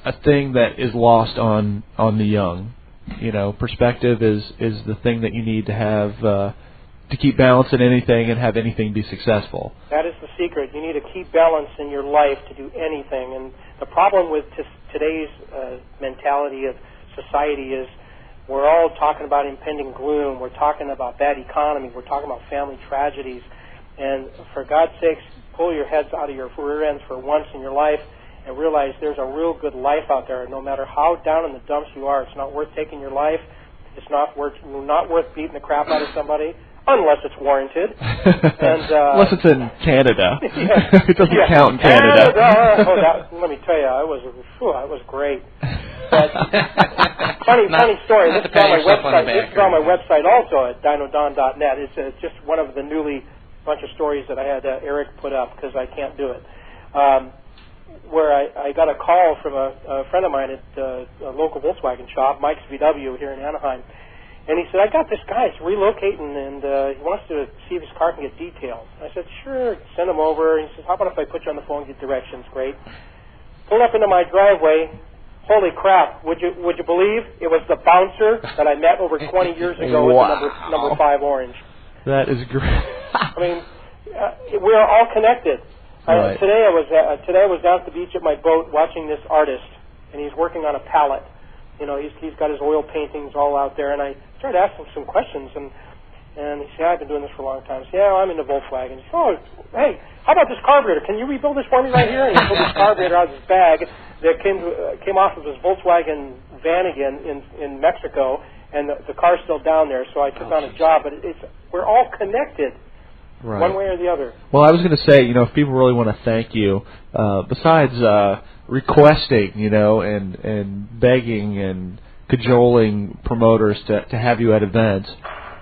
a thing that is lost on the young. Perspective is the thing that you need to have to keep balance in anything and have anything be successful. That is the secret. You need to keep balance in your life to do anything. And the problem with today's mentality of society is we're all talking about impending gloom. We're talking about bad economy. We're talking about family tragedies. And for God's sakes, pull your heads out of your rear ends for once in your life and realize there's a real good life out there. No matter how down in the dumps you are, it's not worth taking your life. It's not worth beating the crap out of somebody, unless it's warranted. And, unless it's in Canada. Yeah. It doesn't count in Canada. Let me tell you, I was great. But funny story. This is on my website also at dynodon.net. It's just one of the bunch of stories that I had Eric put up because I can't do it. Where I got a call from a friend of mine at a local Volkswagen shop, Mike's VW here in Anaheim, and he said, I got this guy, he's relocating, and he wants to see if his car can get detailed. I said, sure, send him over. And he says, how about if I put you on the phone and get directions? Great. Pulled up into my driveway. Holy crap, would you believe it was the bouncer that I met over 20 years ago with the number 5 orange. That is great. I mean, we are all connected. Right. Today I was down at the beach at my boat watching this artist, and he's working on a palette. He's got his oil paintings all out there, and I started asking some questions, and he said, I've been doing this for a long time. I said, yeah, I'm into Volkswagen. He said, oh, hey, how about this carburetor? Can you rebuild this for me right here? And he pulled this carburetor out of his bag that came off of his Volkswagen van again in Mexico, and the car's still down there, so I took on a job. But we're all connected. Right. One way or the other. Well, I was going to say, if people really want to thank you, besides requesting, and begging and cajoling promoters to have you at events,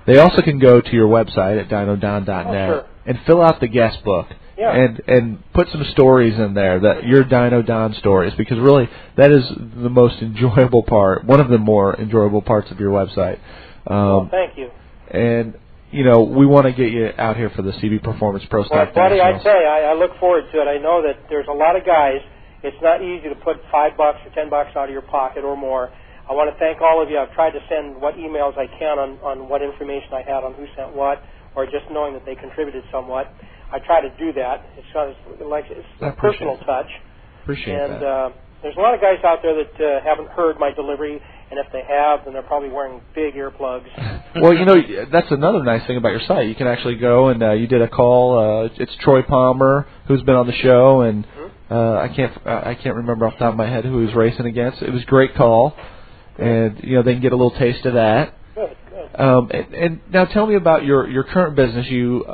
they also can go to your website at dynodon.net and fill out the guest book. Yeah. And put some stories in there, that your Dyno Don stories, because really that is the most enjoyable part, one of the more enjoyable parts of your website. Well, thank you. And we want to get you out here for the CB Performance Pro Stock. Well, buddy, I tell you, I look forward to it. I know that there's a lot of guys. It's not easy to put $5 or $10 out of your pocket or more. I want to thank all of you. I've tried to send what emails I can on what information I had on who sent what, or just knowing that they contributed somewhat. I try to do that. It's a personal touch. Appreciate that. And there's a lot of guys out there that haven't heard my delivery, and if they have, then they're probably wearing big earplugs. Well, that's another nice thing about your site. You can actually go and you did a call. It's Troy Palmer who's been on the show, and I can't remember off the top of my head who he was racing against. It was a great call, and they can get a little taste of that. Good. And now tell me about your current business. You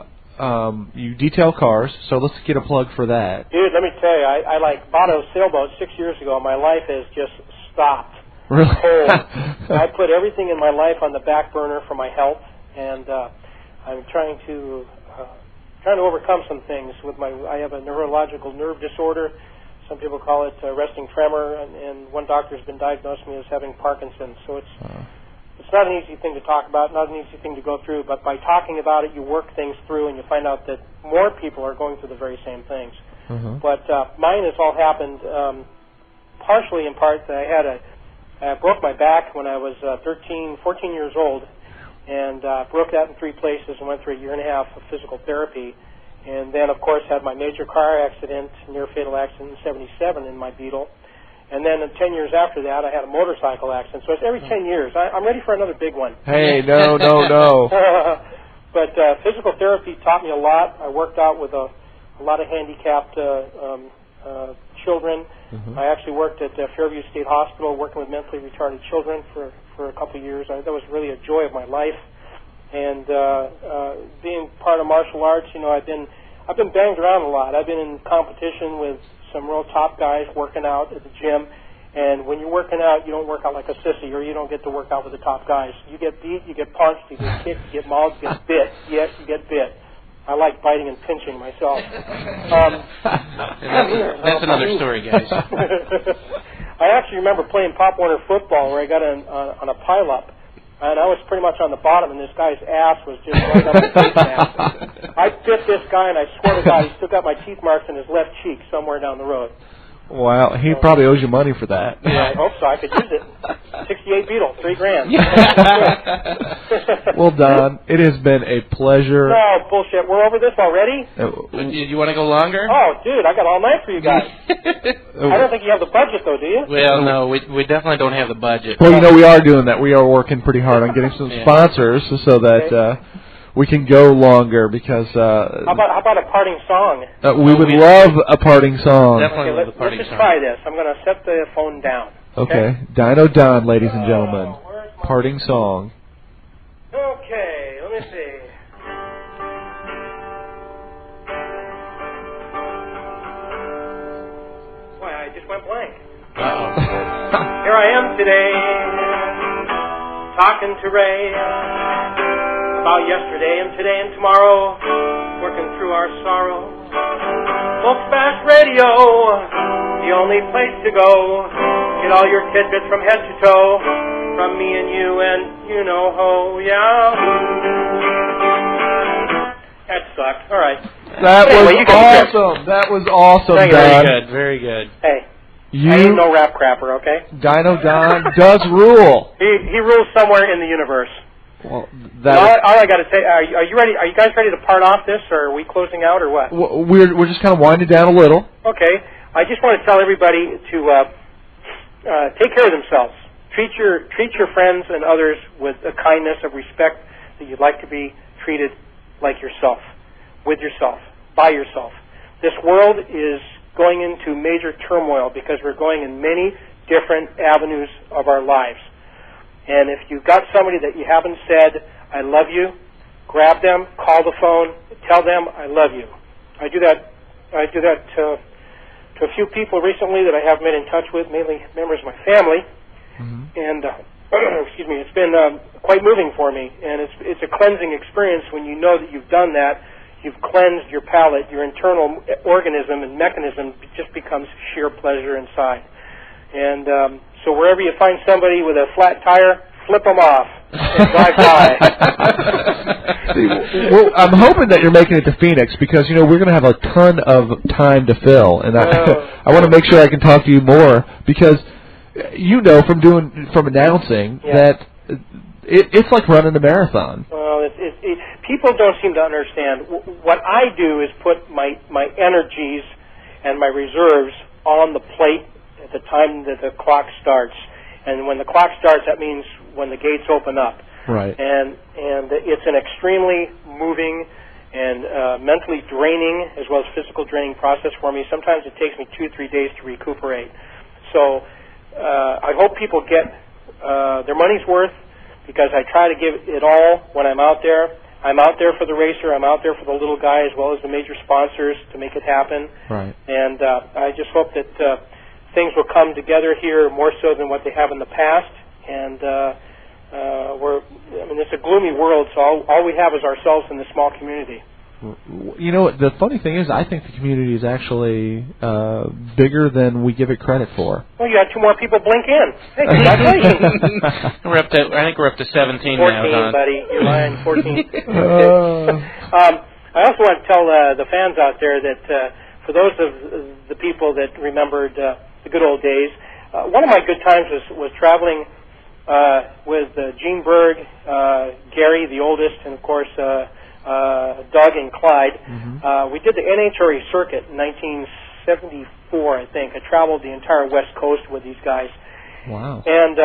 detail cars, so let's get a plug for that. Dude, let me tell you, I bought a sailboat 6 years ago. My life has just stopped. Really? I put everything in my life on the back burner for my health, and I'm trying to overcome some things with I have a neurological nerve disorder. Some people call it resting tremor, and one doctor's been diagnosed me as having Parkinson's. So it's not an easy thing to talk about, not an easy thing to go through, but by talking about it, you work things through, and you find out that more people are going through the very same things. But mine has all happened partially in part that I broke my back when I was 14 years old, and broke that in 3 places and went through a year and a half of physical therapy. And then, of course, had my major car accident, near-fatal accident in 1977 in my Beetle. And then 10 years after that, I had a motorcycle accident. So it's every 10 years. I'm ready for another big one. Hey, no. But physical therapy taught me a lot. I worked out with a lot of handicapped children. I actually worked at Fairview State Hospital working with mentally retarded children for a couple of years. That was really a joy of my life. And being part of martial arts, I've been banged around a lot. I've been in competition with some real top guys working out at the gym. And when you're working out, you don't work out like a sissy, or you don't get to work out with the top guys. You get beat, you get punched, you get kicked, you get mauled, you get bit. Yes, you get bit. I like biting and pinching myself. That's another story, guys. I actually remember playing Pop Warner football where I got on a pile-up, and I was pretty much on the bottom, and this guy's ass was just right up my face ass. I bit this guy, and I swear to God, he still got my teeth marks in his left cheek somewhere down the road. Wow, he probably owes you money for that. Yeah, I hope so. I could use it. 68 Beetle, $3,000. Well, Don, it has been a pleasure. No, bullshit. We're over this already? Do you want to go longer? Oh, dude, I got all night for you guys. I don't think you have the budget, though, do you? Well, no, we definitely don't have the budget. Well, we are doing that. We are working pretty hard on getting some sponsors so that we can go longer because... How about a parting song? We would love a parting song. Definitely love a parting let's just song. try this. I'm going to set the phone down. Okay. Dyno Don, ladies and gentlemen. Parting song. Okay, let me see. Boy, I just went blank. Here I am today, talking to Ray about yesterday and today and tomorrow, working through our sorrow. VolksCast Radio, the only place to go. Get all your tidbits from head to toe, from me and you and you-know-ho, yeah. That sucked. All right. That Anyway, was awesome. That was awesome, Thank you. Don. Very good, very good. Hey, I ain't no rap crapper, okay? Dyno Don does rule. He rules somewhere in the universe. Well, all I got to say, are you ready? Are you guys ready to part off this, or are we closing out, or what? We're just kind of winding down a little. Okay. I just want to tell everybody to take care of themselves. Treat your friends and others with a kindness of respect that you'd like to be treated like yourself, with yourself, by yourself. This world is going into major turmoil because we're going in many different avenues of our lives. And if you've got somebody that you haven't said, I love you, grab them, call the phone, tell them I love you. I do that to a few people recently that I have been in touch with, mainly members of my family. And excuse me, it's been quite moving for me, and it's a cleansing experience when you know that you've done that. You've cleansed your palate, your internal organism and mechanism just becomes sheer pleasure inside. And so wherever you find somebody with a flat tire, flip them off and drive by. Well, I'm hoping that you're making it to Phoenix because, we're going to have a ton of time to fill, and I want to make sure I can talk to you more because from announcing that it's like running a marathon. Well, people don't seem to understand. What I do is put my energies and my reserves on the plate at the time that the clock starts. And when the clock starts, that means when the gates open up. Right. And it's an extremely moving and mentally draining as well as physical draining process for me. Sometimes it takes me 2-3 days to recuperate. So I hope people get their money's worth because I try to give it all when I'm out there. I'm out there for the racer. I'm out there for the little guy as well as the major sponsors to make it happen. Right. And I just hope that things will come together here more so than what they have in the past. And it's a gloomy world, so all we have is ourselves in this small community. The funny thing is, I think the community is actually bigger than we give it credit for. Well, you had 2 more people blink in. Hey, congratulations. I think we're up to 17 14, now, Don. buddy. You're lying. 14. I also want to tell the fans out there that for those of the people that remembered the good old days, one of my good times was traveling with Gene Berg, Gary, the oldest, and of course Doug and Clyde. We did the NHRA circuit in 1974, I think. I traveled the entire West Coast with these guys. Wow. And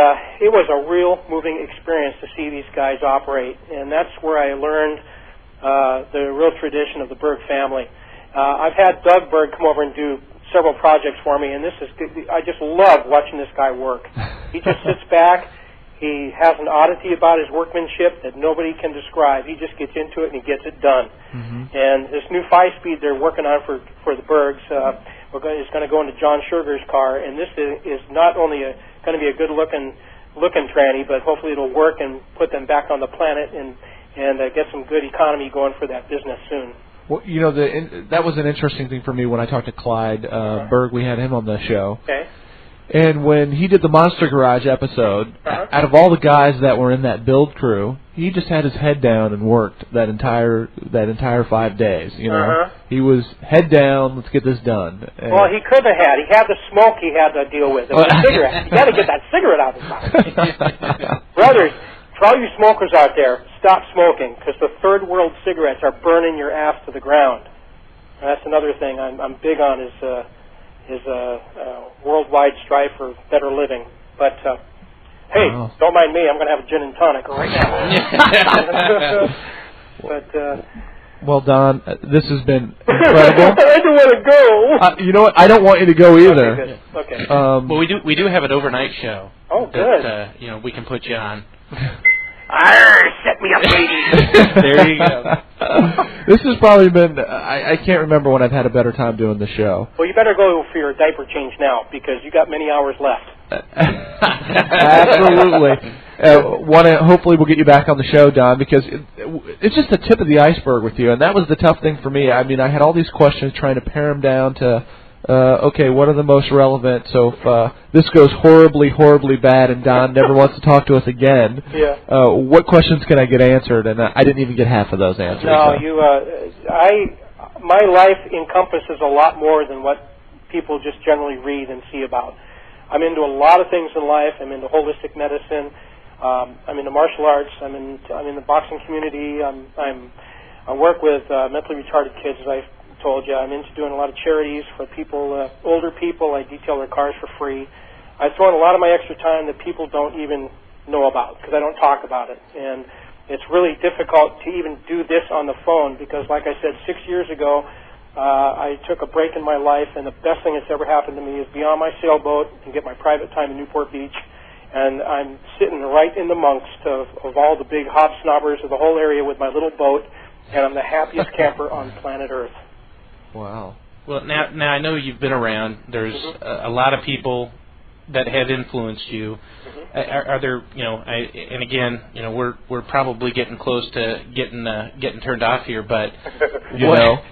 it was a real moving experience to see these guys operate. And that's where I learned the real tradition of the Berg family. I've had Doug Berg come over and do several projects for me, and I just love watching this guy work. He just sits back. He has an oddity about his workmanship that nobody can describe. He just gets into it and he gets it done. And this new 5-speed they're working on for the Bergs is going to go into John Sugar's car, and this is not only going to be a good-looking tranny, but hopefully it'll work and put them back on the planet and get some good economy going for that business soon. Well, you know, that was an interesting thing for me when I talked to Clyde Berg. We had him on the show. Okay. And when he did the Monster Garage episode, out of all the guys that were in that build crew, he just had his head down and worked that entire 5 days. You know, he was head down. Let's get this done. And well, he could have had. He had the smoke he had to deal with. It was a cigarette. You got to get that cigarette out of his mouth. Brothers, for all you smokers out there, stop smoking, because the third world cigarettes are burning your ass to the ground. And that's another thing I'm big on is worldwide strive for better living. But hey, don't mind me. I'm going to have a gin and tonic right now. But well, Don, this has been incredible. I don't want to go. You know what? I don't want you to go either. Okay. Well, we do have an overnight show. Oh, good. That, we can put you on. Set me up, ladies. There you go. This has probably been, I can't remember when I've had a better time doing the show. Well, you better go for your diaper change now, because you got many hours left. Absolutely. Hopefully we'll get you back on the show, Don, because it's just the tip of the iceberg with you, and that was the tough thing for me. I mean, I had all these questions trying to pare them down to, okay, what are the most relevant? So if this goes horribly, horribly bad and Don never wants to talk to us again, what questions can I get answered? And I didn't even get half of those answers. No, my life encompasses a lot more than what people just generally read and see about. I'm into a lot of things in life. I'm into holistic medicine. I'm into martial arts. I'm in the boxing community. I work with mentally retarded kids, as I told you. I'm into doing a lot of charities for people, older people. I detail their cars for free. I throw in a lot of my extra time that people don't even know about because I don't talk about it. And it's really difficult to even do this on the phone because, like I said, 6 years ago, I took a break in my life, and the best thing that's ever happened to me is be on my sailboat and get my private time in Newport Beach. And I'm sitting right in the amongst of all the big hobsnobbers of the whole area with my little boat, and I'm the happiest camper on planet Earth. Wow. Well, now I know you've been around. There's a lot of people that have influenced you. Are there, and again, we're probably getting close to getting turned off here, but you know.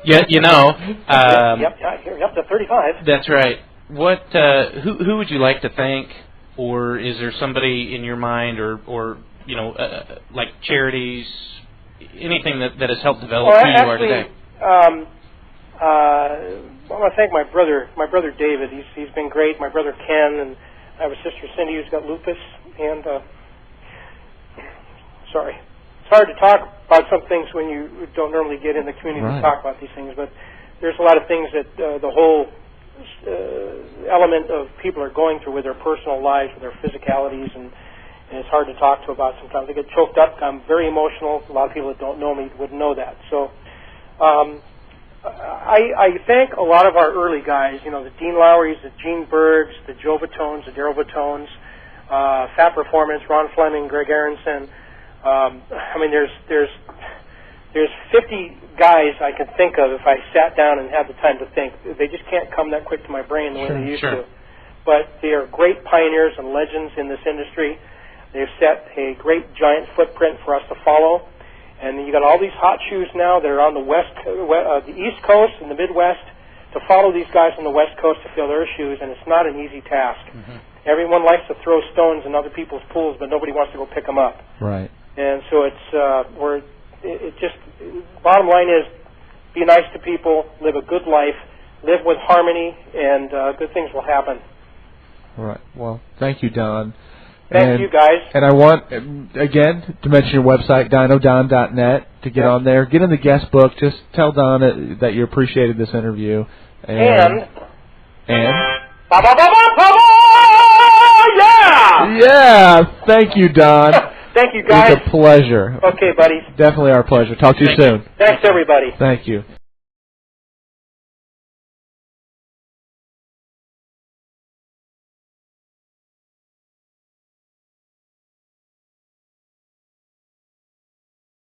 Yep, you're up to 35. That's right. What? Who would you like to thank, or is there somebody in your mind, or like charities, anything that has helped develop who you are today? I want to thank my brother David. He's been great. My brother Ken, and I have a sister Cindy who's got lupus. And sorry, it's hard to talk about some things when you don't normally get in the community to talk about these things. But there's a lot of things that the whole element of people are going through with their personal lives, with their physicalities, and it's hard to talk to about sometimes. I get choked up. I'm very emotional. A lot of people that don't know me wouldn't know that. So I thank a lot of our early guys, the Dean Lowrys, the Gene Bergs, the Joe Vitones, the Daryl Vitones, Fat Performance, Ron Fleming, Greg Aronson. There's 50 guys I could think of if I sat down and had the time to think. They just can't come that quick to my brain the way they used to. But they are great pioneers and legends in this industry. They've set a great giant footprint for us to follow. And you got all these hot shoes now that are on the the East Coast and the Midwest. To follow these guys on the West Coast to fill their shoes, and it's not an easy task. Everyone likes to throw stones in other people's pools, but nobody wants to go pick them up. Right. And so bottom line is, be nice to people, live a good life, live with harmony, and good things will happen. All right. Well, thank you, Don. Thank you, guys. And I want, again, to mention your website, dynodon.net, to get on there. Get in the guest book. Just tell Don that you appreciated this interview. And? Yeah! Thank you, Don. Thank you, guys. It's a pleasure. Okay, buddies. Definitely our pleasure. Talk to you soon. Thanks, everybody. Thank you.